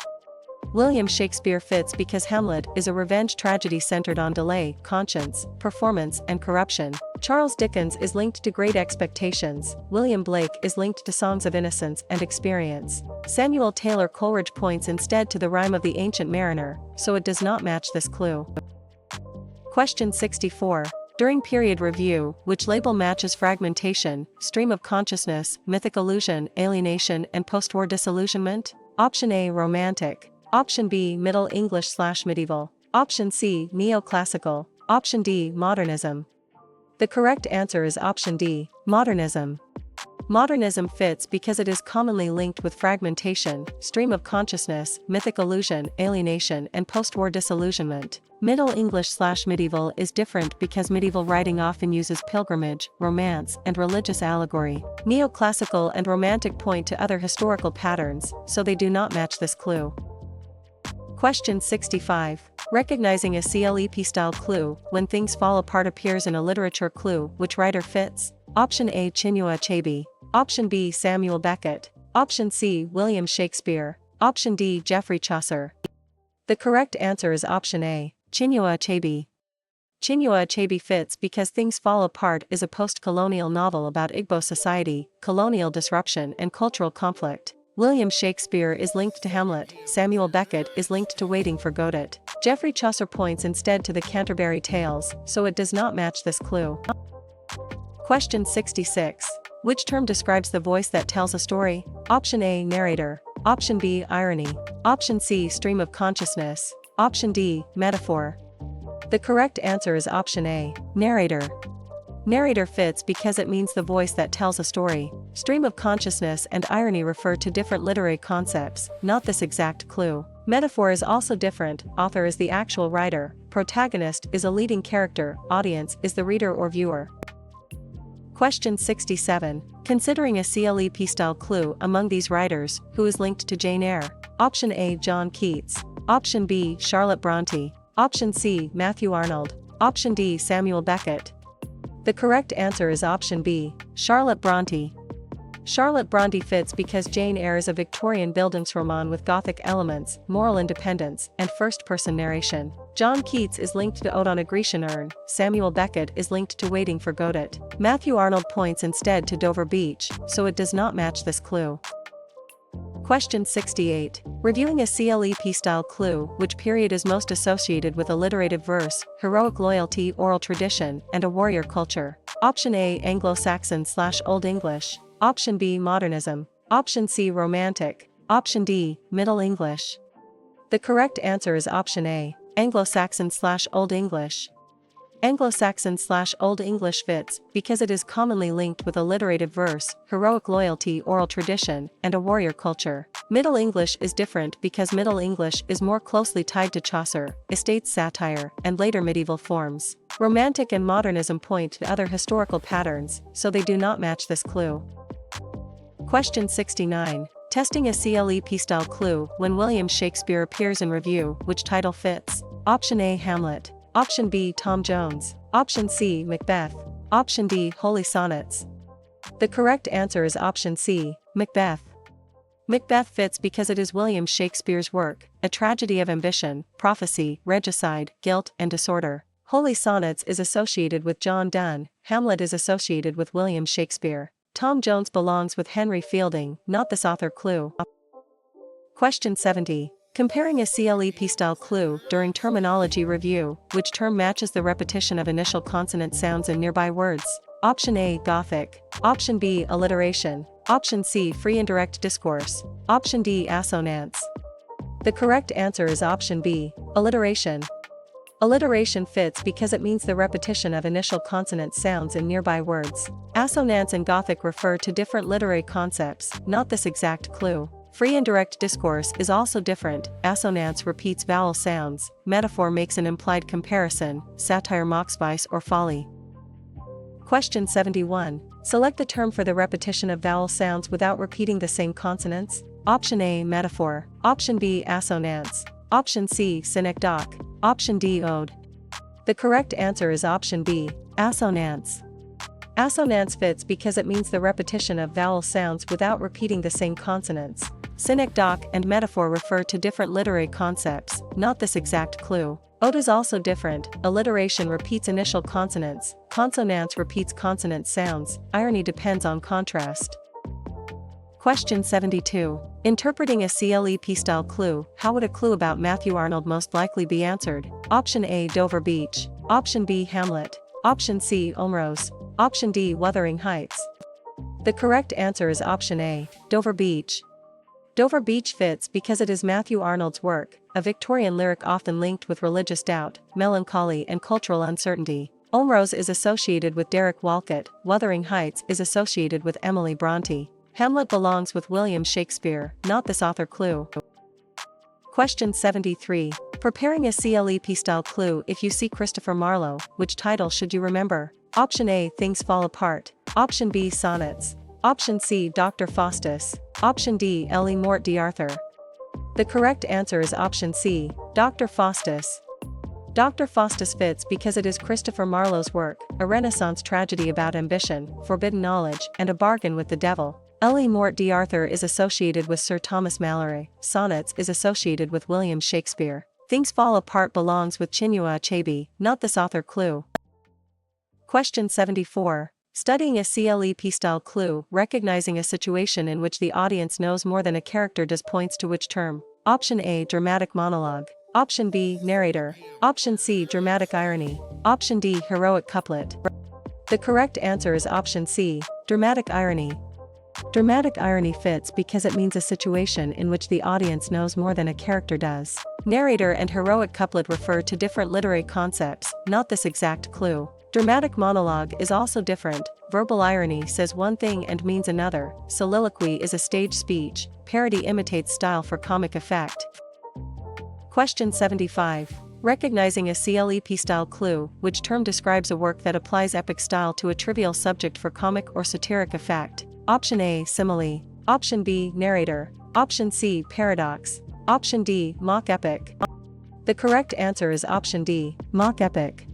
William Shakespeare fits because Hamlet is a revenge tragedy centered on delay, conscience, performance, and corruption. Charles Dickens is linked to Great Expectations. William Blake is linked to Songs of Innocence and Experience. Samuel Taylor Coleridge points instead to the rhyme of the Ancient Mariner, so it does not match this clue. Question 64. During period review, which label matches fragmentation, stream of consciousness, mythic illusion, alienation, and post-war disillusionment? Option A, romantic. Option B, Middle English/medieval. Option C, neoclassical. Option D, modernism. The correct answer is option D, modernism. Modernism fits because it is commonly linked with fragmentation, stream of consciousness, mythic illusion, alienation, and post-war disillusionment. Middle English/medieval is different because medieval writing often uses pilgrimage, romance, and religious allegory. Neoclassical and romantic point to other historical patterns, so they do not match this clue. Question 65. Recognizing a CLEP style clue, when things fall apart appears in a literature clue, which writer fits? Option A, Chinua Achebe. Option B, Samuel Beckett. Option C, William Shakespeare. Option D, Geoffrey Chaucer. The correct answer is option A, Chinua Achebe. Chinua Achebe fits because Things Fall Apart is a post-colonial novel about Igbo society, colonial disruption, and cultural conflict. William Shakespeare is linked to Hamlet. Samuel Beckett is linked to Waiting for Godot. Geoffrey Chaucer points instead to the Canterbury Tales, so it does not match this clue. Question 66. Which term describes the voice that tells a story? Option A, narrator. Option B, irony. Option C, stream of consciousness. Option D, metaphor. The correct answer is option A, narrator. Narrator fits because it means the voice that tells a story. Stream of consciousness and irony refer to different literary concepts, not this exact clue. Metaphor is also different. Author is the actual writer. Protagonist is a leading character. Audience is the reader or viewer. Question 67. Considering a CLEP style clue among these writers, who is linked to Jane Eyre? Option A, John Keats. Option B, Charlotte Bronte. Option C, Matthew Arnold. Option D, Samuel Beckett. The correct answer is option B, Charlotte Bronte. Charlotte Bronte fits because Jane Eyre is a Victorian Bildungsroman with Gothic elements, moral independence, and first-person narration. John Keats is linked to Ode on a Grecian Urn. Samuel Beckett is linked to Waiting for Godot. Matthew Arnold points instead to Dover Beach, so it does not match this clue. Question 68. Reviewing a CLEP style clue, which period is most associated with alliterative verse, heroic loyalty, oral tradition, and a warrior culture? Option A, Anglo-Saxon/Old English. Option B, modernism. Option C, romantic. Option D, Middle English. The correct answer is option A, Anglo-Saxon/Old English. Anglo-Saxon/Old English fits because it is commonly linked with alliterative verse, heroic loyalty, oral tradition, and a warrior culture. Middle English is different because Middle English is more closely tied to Chaucer, estate satire, and later medieval forms. Romantic and modernism point to other historical patterns, so they do not match this clue. Question 69. Testing a CLEP style clue. When William Shakespeare appears in review, which title fits? Option A. Hamlet. Option B. Tom Jones. Option C. Macbeth. Option D. Holy Sonnets. The correct answer is option C. Macbeth. Macbeth fits because it is William Shakespeare's work, a tragedy of ambition, prophecy, regicide, guilt, and disorder. Holy Sonnets is associated with John Donne. Hamlet is associated with William Shakespeare. Tom Jones belongs with Henry Fielding, not this author clue. Question 70. Comparing a CLEP-style clue during terminology review, which term matches the repetition of initial consonant sounds in nearby words? Option A. Gothic. Option B. Alliteration. Option C. Free indirect discourse. Option D. Assonance. The correct answer is option B. Alliteration. Alliteration fits because it means the repetition of initial consonant sounds in nearby words. Assonance and Gothic refer to different literary concepts, not this exact clue. Free indirect discourse is also different. Assonance repeats vowel sounds. Metaphor makes an implied comparison. Satire mocks vice or folly. Question 71. Select the term for the repetition of vowel sounds without repeating the same consonants. Option A. Metaphor. Option B. Assonance. Option C. Synecdoche. Option D. Ode. The correct answer is option B. Assonance. Assonance fits because it means the repetition of vowel sounds without repeating the same consonants. Synecdoche and metaphor refer to different literary concepts, not this exact clue. Ode is also different. Alliteration repeats initial consonants. Consonance repeats consonant sounds. Irony depends on contrast. Question 72. Interpreting a CLEP-style clue, how would a clue about Matthew Arnold most likely be answered? Option A. Dover Beach. Option B. Hamlet. Option C. Ulmrose. Option D. Wuthering Heights. The correct answer is option A. Dover Beach. Dover Beach fits because it is Matthew Arnold's work, a Victorian lyric often linked with religious doubt, melancholy and cultural uncertainty. Ulmrose is associated with Derek Walcott. Wuthering Heights is associated with Emily Bronte. Hamlet belongs with William Shakespeare, not this author clue. Question 73. Preparing a CLEP-style clue. If you see Christopher Marlowe, which title should you remember? Option A. Things Fall Apart. Option B. Sonnets. Option C. Dr. Faustus. Option D. Ellie Mort d'Arthur. The correct answer is option C. Dr. Faustus. Dr. Faustus fits because it is Christopher Marlowe's work, a Renaissance tragedy about ambition, forbidden knowledge, and a bargain with the devil. Ellie Mort d'Arthur is associated with Sir Thomas Malory. Sonnets is associated with William Shakespeare. Things Fall Apart belongs with Chinua Achebe, not this author clue. Question 74. Studying a CLEP-style clue, recognizing a situation in which the audience knows more than a character does points to which term? Option A. Dramatic monologue. Option B. Narrator. Option C. Dramatic irony. Option D. Heroic couplet. The correct answer is option C. Dramatic irony. Dramatic irony fits because it means a situation in which the audience knows more than a character does. Narrator and heroic couplet refer to different literary concepts, not this exact clue. Dramatic monologue is also different. Verbal irony says one thing and means another. Soliloquy is a stage speech. Parody imitates style for comic effect. Question 75. Recognizing a CLEP-style clue, which term describes a work that applies epic style to a trivial subject for comic or satiric effect? Option A. Simile. Option B. Narrator. Option C. Paradox. Option D. Mock epic. The correct answer is option D. Mock epic.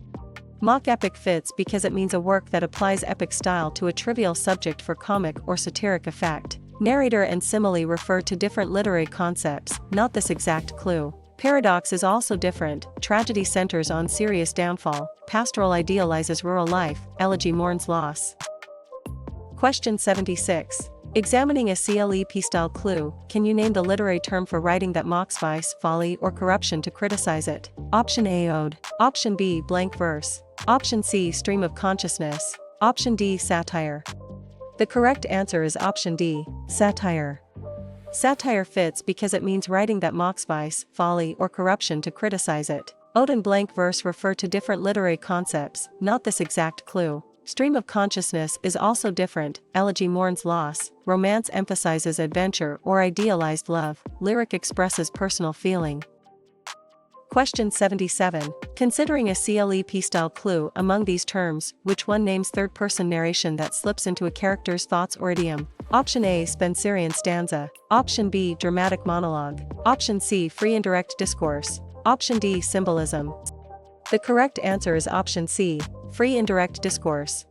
Mock epic fits because it means a work that applies epic style to a trivial subject for comic or satiric effect. Narrator and simile refer to different literary concepts, not this exact clue. Paradox is also different. Tragedy centers on serious downfall. Pastoral idealizes rural life. Elegy mourns loss. Question 76. Examining a CLEP-style clue, can you name the literary term for writing that mocks vice, folly, or corruption to criticize it? Option A. Ode. Option B. Blank verse. Option C. Stream of consciousness. Option D. Satire. The correct answer is option D. Satire. Satire fits because it means writing that mocks vice, folly, or corruption to criticize it. Ode and blank verse refer to different literary concepts, not this exact clue. Stream of consciousness is also different. Elegy mourns loss, romance emphasizes adventure or idealized love, lyric expresses personal feeling. Question 77. Considering a CLEP-style clue among these terms, which one names third-person narration that slips into a character's thoughts or idiom? Option A. Spenserian stanza. Option B. Dramatic monologue. Option C. Free indirect discourse. Option D. Symbolism. The correct answer is option C. Free indirect discourse.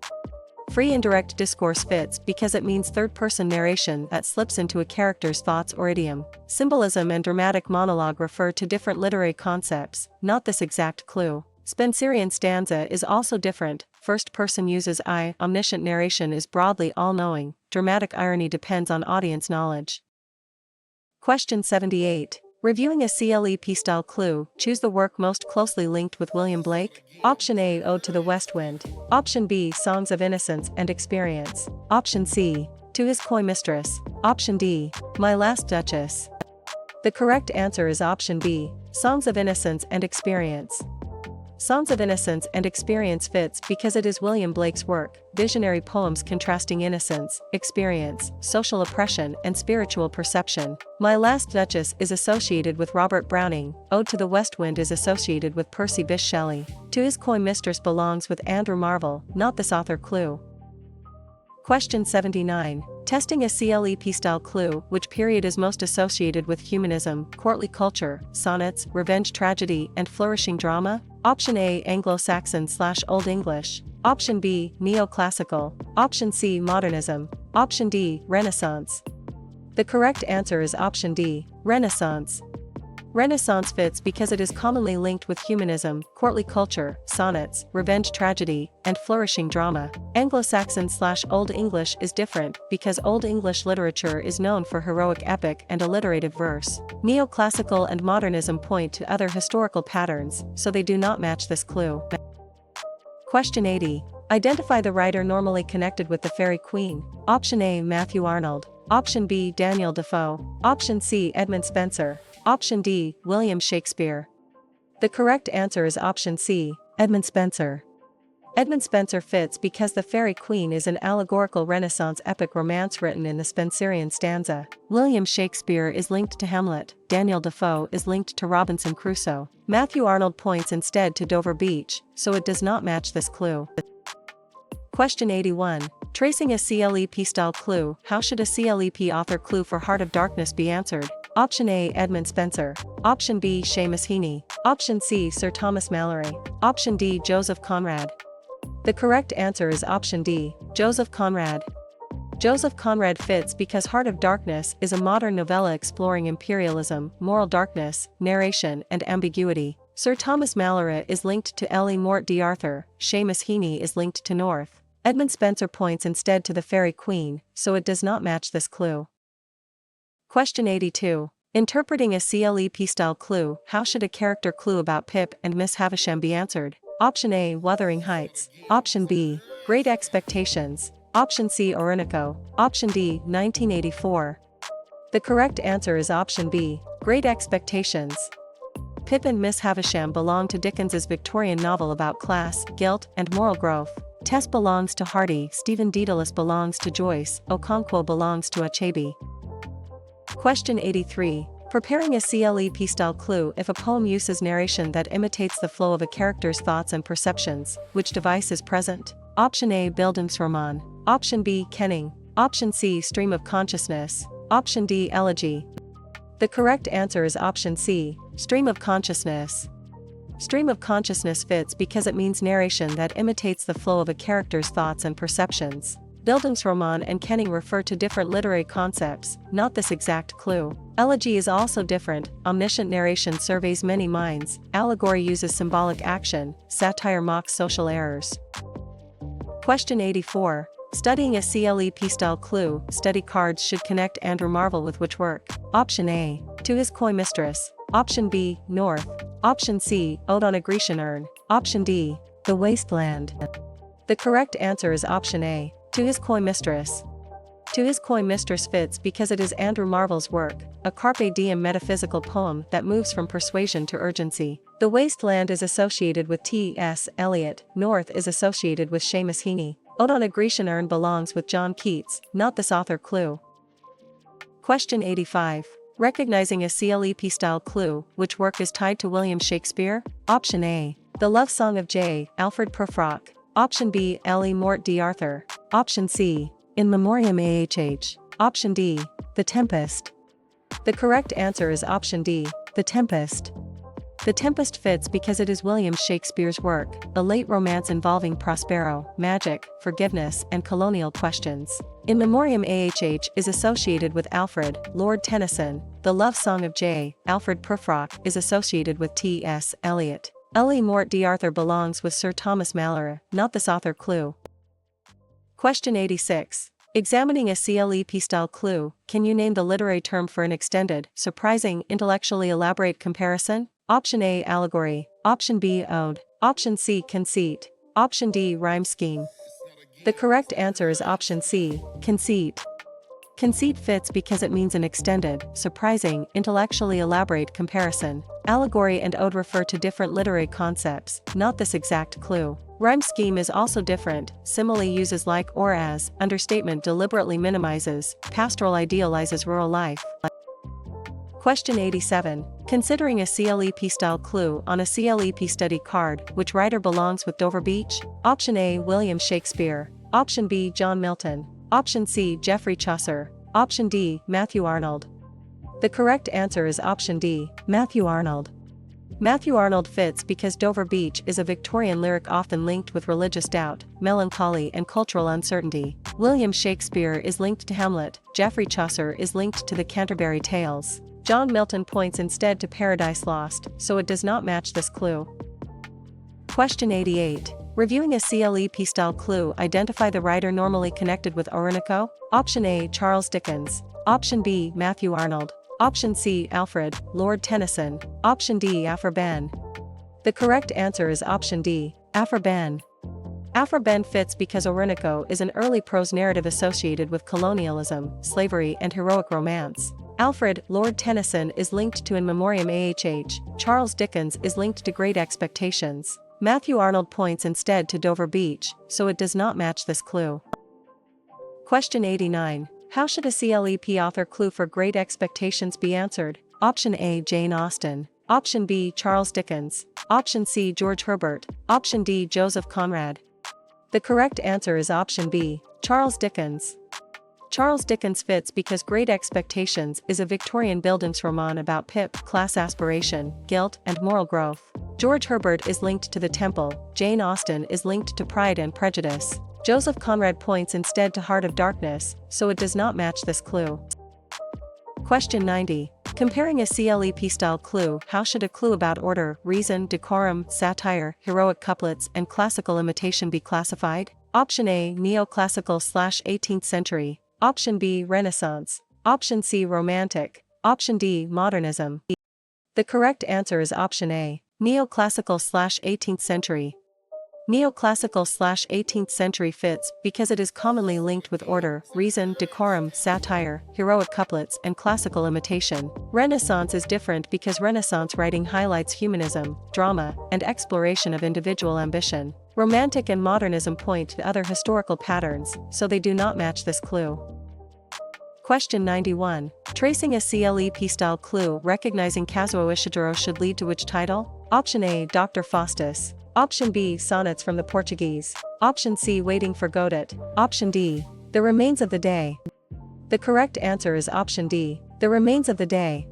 Free indirect discourse fits because it means third-person narration that slips into a character's thoughts or idiom. Symbolism and dramatic monologue refer to different literary concepts, not this exact clue. Spenserian stanza is also different. First person uses I. Omniscient narration is broadly all-knowing. Dramatic irony depends on audience knowledge. Question 78. Reviewing a CLEP-style clue, choose the work most closely linked with William Blake. Option A. Ode to the West Wind. Option B. Songs of Innocence and Experience. Option C. To His Coy Mistress. Option D. My Last Duchess. The correct answer is option B. Songs of Innocence and Experience. Songs of Innocence and Experience fits because it is William Blake's work, visionary poems contrasting innocence, experience, social oppression and spiritual perception. My Last Duchess is associated with Robert Browning. Ode to the West Wind is associated with Percy Bysshe Shelley. To His Coy Mistress belongs with Andrew Marvell, not this author clue. Question 79. Testing a CLEP-style clue, which period is most associated with humanism, courtly culture, sonnets, revenge tragedy and flourishing drama? Option A. Anglo-Saxon/Old English. Option B. Neoclassical. Option C. Modernism. Option D. Renaissance. The correct answer is option D. Renaissance. Renaissance fits because it is commonly linked with humanism, courtly culture, sonnets, revenge tragedy, and flourishing drama. Anglo-Saxon/Old English is different because Old English literature is known for heroic epic and alliterative verse. Neoclassical and modernism point to other historical patterns, so they do not match this clue. Question 80. Identify the writer normally connected with the Fairy Queen. Option A. Matthew Arnold. Option B. Daniel Defoe. Option C. Edmund Spenser. Option D. William Shakespeare. The correct answer is option C. Edmund Spenser. Edmund Spenser fits because the Fairy Queen is an allegorical Renaissance epic romance written in the Spenserian stanza. William Shakespeare is linked to Hamlet. Daniel Defoe is linked to Robinson Crusoe. Matthew Arnold points instead to Dover Beach, so it does not match this clue. Question 81. Tracing a CLEP-style clue, how should a CLEP author clue for Heart of Darkness be answered? Option A. Edmund Spenser. Option B. Seamus Heaney. Option C. Sir Thomas Malory. Option D. Joseph Conrad. The correct answer is option D. Joseph Conrad. Joseph Conrad fits because Heart of Darkness is a modern novella exploring imperialism, moral darkness, narration, and ambiguity. Sir Thomas Malory is linked to Ellie Mort d'Arthur. Seamus Heaney is linked to North. Edmund Spenser points instead to the Fairy Queen, so it does not match this clue. Question 82. Interpreting a CLEP-style clue, how should a character clue about Pip and Miss Havisham be answered? Option A. Wuthering Heights. Option B. Great Expectations. Option C. Orinoco. Option D. 1984. The correct answer is option B. Great Expectations. Pip and Miss Havisham belong to Dickens's Victorian novel about class, guilt, and moral growth. Tess belongs to Hardy, Stephen Dedalus belongs to Joyce, Okonkwo belongs to Achebe. Question 83. Preparing a CLEP-style clue. If a poem uses narration that imitates the flow of a character's thoughts and perceptions, which device is present? Option A. Bildungsroman. Option B. Kenning. Option C. Stream of consciousness. Option D. Elegy. The correct answer is option C. Stream of consciousness. Stream of consciousness fits because it means narration that imitates the flow of a character's thoughts and perceptions. Bildungsroman and Kenning refer to different literary concepts, not this exact clue. Elegy is also different. Omniscient narration surveys many minds. Allegory uses symbolic action. Satire mocks social errors. Question 84. Studying a CLEP-style clue, study cards should connect Andrew Marvell with which work? Option A. To His Coy Mistress. Option B. North. Option C. Ode on a Grecian Urn. Option D. The Wasteland. The correct answer is option A. To His Coy Mistress. To His Coy Mistress fits because it is Andrew Marvell's work, a carpe diem metaphysical poem that moves from persuasion to urgency. The Wasteland is associated with T.S. Eliot, North is associated with Seamus Heaney. Ode on a Grecian urn belongs with John Keats, not this author clue. Question 85. Recognizing a CLEP style clue, which work is tied to William Shakespeare? Option A. The Love Song of J. Alfred Prufrock. Option B. L.E. Mort d'Arthur. Option C. In Memoriam AHH. Option D. The Tempest. The correct answer is option D. The Tempest. The Tempest fits because it is William Shakespeare's work, a late romance involving Prospero, magic, forgiveness, and colonial questions. In Memoriam AHH is associated with Alfred, Lord Tennyson. The Love Song of J. Alfred Prufrock is associated with T.S. Eliot. L.E. Mort d'Arthur belongs with Sir Thomas Malory, not this author clue. Question 86. Examining a CLEP style clue, can you name the literary term for an extended, surprising, intellectually elaborate comparison? Option A. Allegory. Option B. Ode. Option C. Conceit. Option D. Rhyme scheme. The correct answer is option C. Conceit. Conceit fits because it means an extended, surprising, intellectually elaborate comparison. Allegory and ode refer to different literary concepts, not this exact clue. Rhyme scheme is also different. Simile uses like or as, understatement deliberately minimizes, pastoral idealizes rural life. Question 87. Considering a CLEP style clue on a CLEP study card, which writer belongs with Dover Beach? Option A. William Shakespeare. Option B. John Milton. Option C. Geoffrey Chaucer. Option D. Matthew Arnold. The correct answer is option D. Matthew Arnold. Matthew Arnold fits because Dover Beach is a Victorian lyric often linked with religious doubt, melancholy and cultural uncertainty. William Shakespeare is linked to Hamlet. Geoffrey Chaucer is linked to the Canterbury Tales. John Milton points instead to Paradise Lost, so it does not match this clue. Question 88. Reviewing a CLEP style clue, identify the writer normally connected with Orinoco? Option A. Charles Dickens. Option B. Matthew Arnold. Option C. Alfred, Lord Tennyson. Option D. Aphrban. The correct answer is option D. Aphrban. Aphrban fits because Orinoco is an early prose narrative associated with colonialism, slavery and heroic romance. Alfred, Lord Tennyson is linked to In Memoriam AHH. Charles Dickens is linked to Great Expectations. Matthew Arnold points instead to Dover Beach, so it does not match this clue. Question 89. How should a CLEP author clue for Great Expectations be answered? Option A. Jane Austen. Option B. Charles Dickens. Option C. George Herbert. Option D. Joseph Conrad. The correct answer is option B. Charles Dickens. Charles Dickens fits because Great Expectations is a Victorian Bildungsroman about pip, class aspiration, guilt, and moral growth. George Herbert is linked to The Temple. Jane Austen is linked to Pride and Prejudice. Joseph Conrad points instead to Heart of Darkness, so it does not match this clue. Question 90. Comparing a CLEP style clue, how should a clue about order, reason, decorum, satire, heroic couplets, and classical imitation be classified? Option A. Neoclassical/18th century. Option B. Renaissance. Option C. Romantic. Option D. Modernism. The correct answer is option A. Neoclassical/18th century. Neoclassical/18th century fits because it is commonly linked with order, reason, decorum, satire, heroic couplets, and classical imitation. Renaissance is different because Renaissance writing highlights humanism, drama, and exploration of individual ambition. Romantic and modernism point to other historical patterns, so they do not match this clue. Question 91. Tracing a CLEP style clue, recognizing Kazuo Ishiguro should lead to which title? Option A. Dr. Faustus. Option B. Sonnets from the Portuguese. Option C. Waiting for Godot. Option D. The Remains of the Day. The correct answer is option D. The Remains of the Day.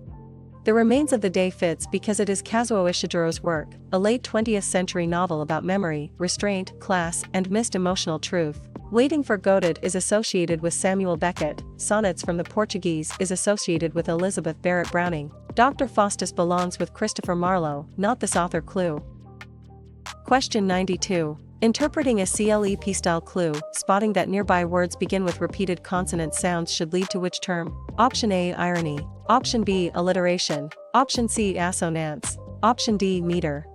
The Remains of the Day fits because it is Kazuo Ishiguro's work, a late 20th century novel about memory, restraint, class, and missed emotional truth. Waiting for Godot is associated with Samuel Beckett. Sonnets from the Portuguese is associated with Elizabeth Barrett Browning. Dr. Faustus belongs with Christopher Marlowe, not this author clue. Question 92. Interpreting a CLEP style clue, spotting that nearby words begin with repeated consonant sounds should lead to which term? Option A. Irony. Option B. Alliteration. Option C. Assonance. Option D. Meter.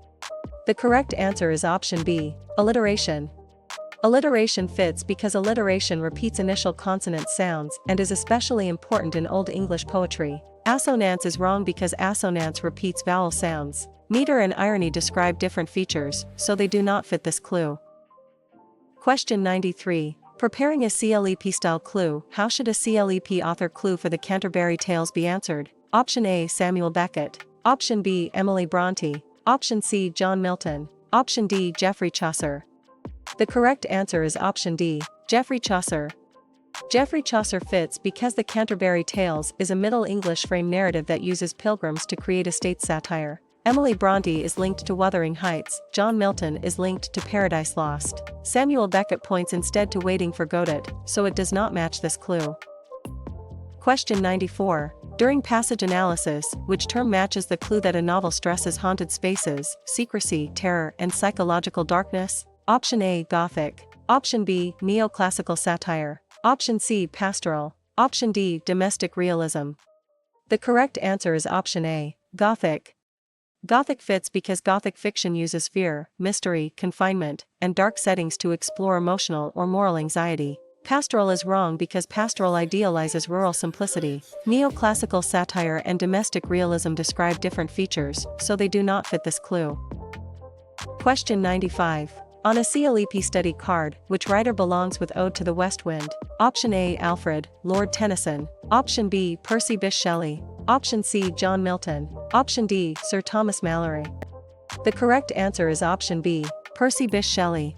The correct answer is option B. Alliteration. Alliteration fits because alliteration repeats initial consonant sounds and is especially important in Old English poetry. Assonance is wrong because assonance repeats vowel sounds. Meter and irony describe different features, so they do not fit this clue. Question 93. Preparing a CLEP style clue, how should a CLEP author clue for the Canterbury Tales be answered? Option A. Samuel Beckett. Option B. Emily Bronte. Option C. John Milton. Option D. Geoffrey Chaucer. The correct answer is option D. Geoffrey Chaucer. Geoffrey Chaucer fits because the Canterbury Tales is a Middle English frame narrative that uses pilgrims to create a state satire. Emily Bronte is linked to Wuthering Heights, John Milton is linked to Paradise Lost. Samuel Beckett points instead to Waiting for Godot, so it does not match this clue. Question 94. During passage analysis, which term matches the clue that a novel stresses haunted spaces, secrecy, terror, and psychological darkness? Option A. Gothic. Option B. Neoclassical satire. Option C. Pastoral. Option D. Domestic realism. The correct answer is option A. Gothic. Gothic fits because Gothic fiction uses fear, mystery, confinement, and dark settings to explore emotional or moral anxiety. Pastoral is wrong because pastoral idealizes rural simplicity. Neoclassical satire and domestic realism describe different features, so they do not fit this clue. Question 95. On a CLEP study card, which writer belongs with Ode to the West Wind? Option A. Alfred, Lord Tennyson. Option B. Percy Bysshe Shelley. Option C. John Milton. Option D. Sir Thomas Malory. The correct answer is option B. Percy Bysshe Shelley.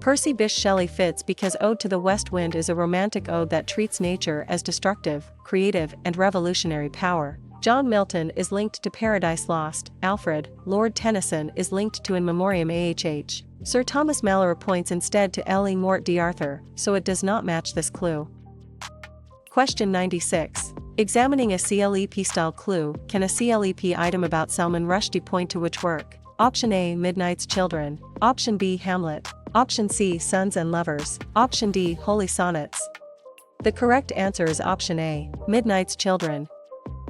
Percy Bysshe Shelley fits because Ode to the West Wind is a romantic ode that treats nature as destructive, creative, and revolutionary power. John Milton is linked to Paradise Lost. Alfred, Lord Tennyson is linked to In Memoriam AHH. Sir Thomas Malory points instead to L. E. Mort d'Arthur, so it does not match this clue. Question 96. Examining a CLEP-style clue, can a CLEP item about Salman Rushdie point to which work? Option A. Midnight's Children. Option B. Hamlet. Option C. Sons and Lovers. Option D. Holy Sonnets. The correct answer is option A. Midnight's Children.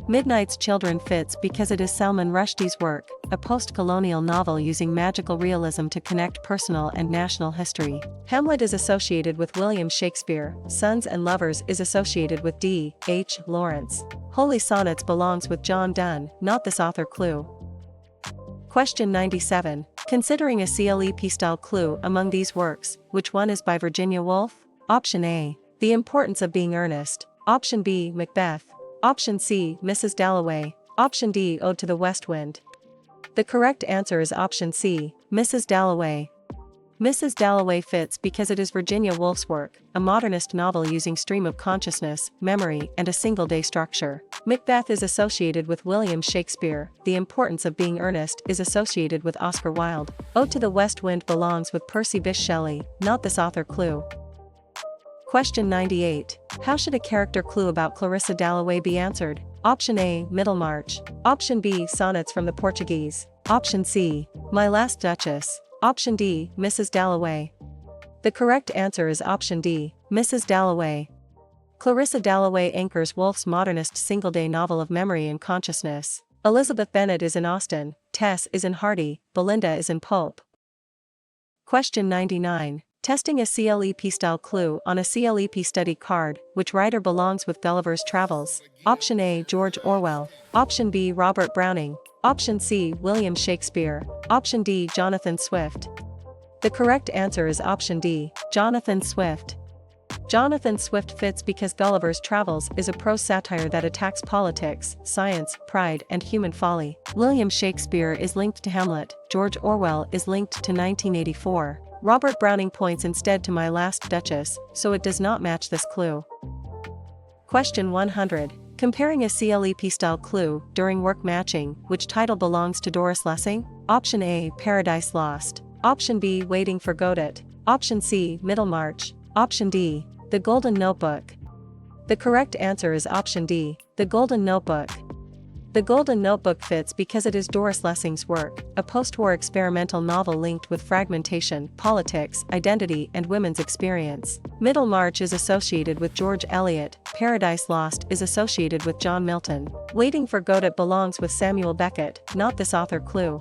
Midnight's Children fits because it is Salman Rushdie's work, a post-colonial novel using magical realism to connect personal and national history. Hamlet is associated with William Shakespeare, Sons and Lovers is associated with D. H. Lawrence. Holy Sonnets belongs with John Donne, not this author clue. Question 97. Considering a CLEP-style clue among these works, which one is by Virginia Woolf? Option A. The Importance of Being Earnest. Option B. Macbeth. Option C. Mrs. Dalloway. Option D. Ode to the West Wind. The correct answer is option C. Mrs. Dalloway. Mrs. Dalloway fits because it is Virginia Woolf's work, a modernist novel using stream of consciousness, memory, and a single-day structure. Macbeth is associated with William Shakespeare. The Importance of Being Earnest is associated with Oscar Wilde. Ode to the West Wind belongs with Percy Bysshe Shelley, not this author clue. Question 98. How should a character clue about Clarissa Dalloway be answered? Option A. Middlemarch. Option B. Sonnets from the Portuguese. Option C. My Last Duchess. Option D. Mrs. Dalloway. The correct answer is option D. Mrs. Dalloway. Clarissa Dalloway anchors Woolf's modernist single-day novel of memory and consciousness. Elizabeth Bennet is in Austen, Tess is in Hardy, Belinda is in Pulp. Question 99. Testing a CLEP-style clue on a CLEP study card, which writer belongs with Gulliver's Travels? Option A. George Orwell. Option B. Robert Browning. Option C. William Shakespeare. Option D. Jonathan Swift. The correct answer is option D. Jonathan Swift. Jonathan Swift fits because Gulliver's Travels is a prose satire that attacks politics, science, pride, and human folly. William Shakespeare is linked to Hamlet. George Orwell is linked to 1984. Robert Browning points instead to My Last Duchess, so it does not match this clue. Question 100. Comparing a CLEP-style clue during work matching, which title belongs to Doris Lessing? Option A. Paradise Lost. Option B. Waiting for Godot. Option C. Middlemarch. Option D. The Golden Notebook. The correct answer is option D. The Golden Notebook. The Golden Notebook fits because it is Doris Lessing's work, a post-war experimental novel linked with fragmentation, politics, identity, and women's experience. Middlemarch is associated with George Eliot. Paradise Lost is associated with John Milton. Waiting for Godot belongs with Samuel Beckett, not this author clue.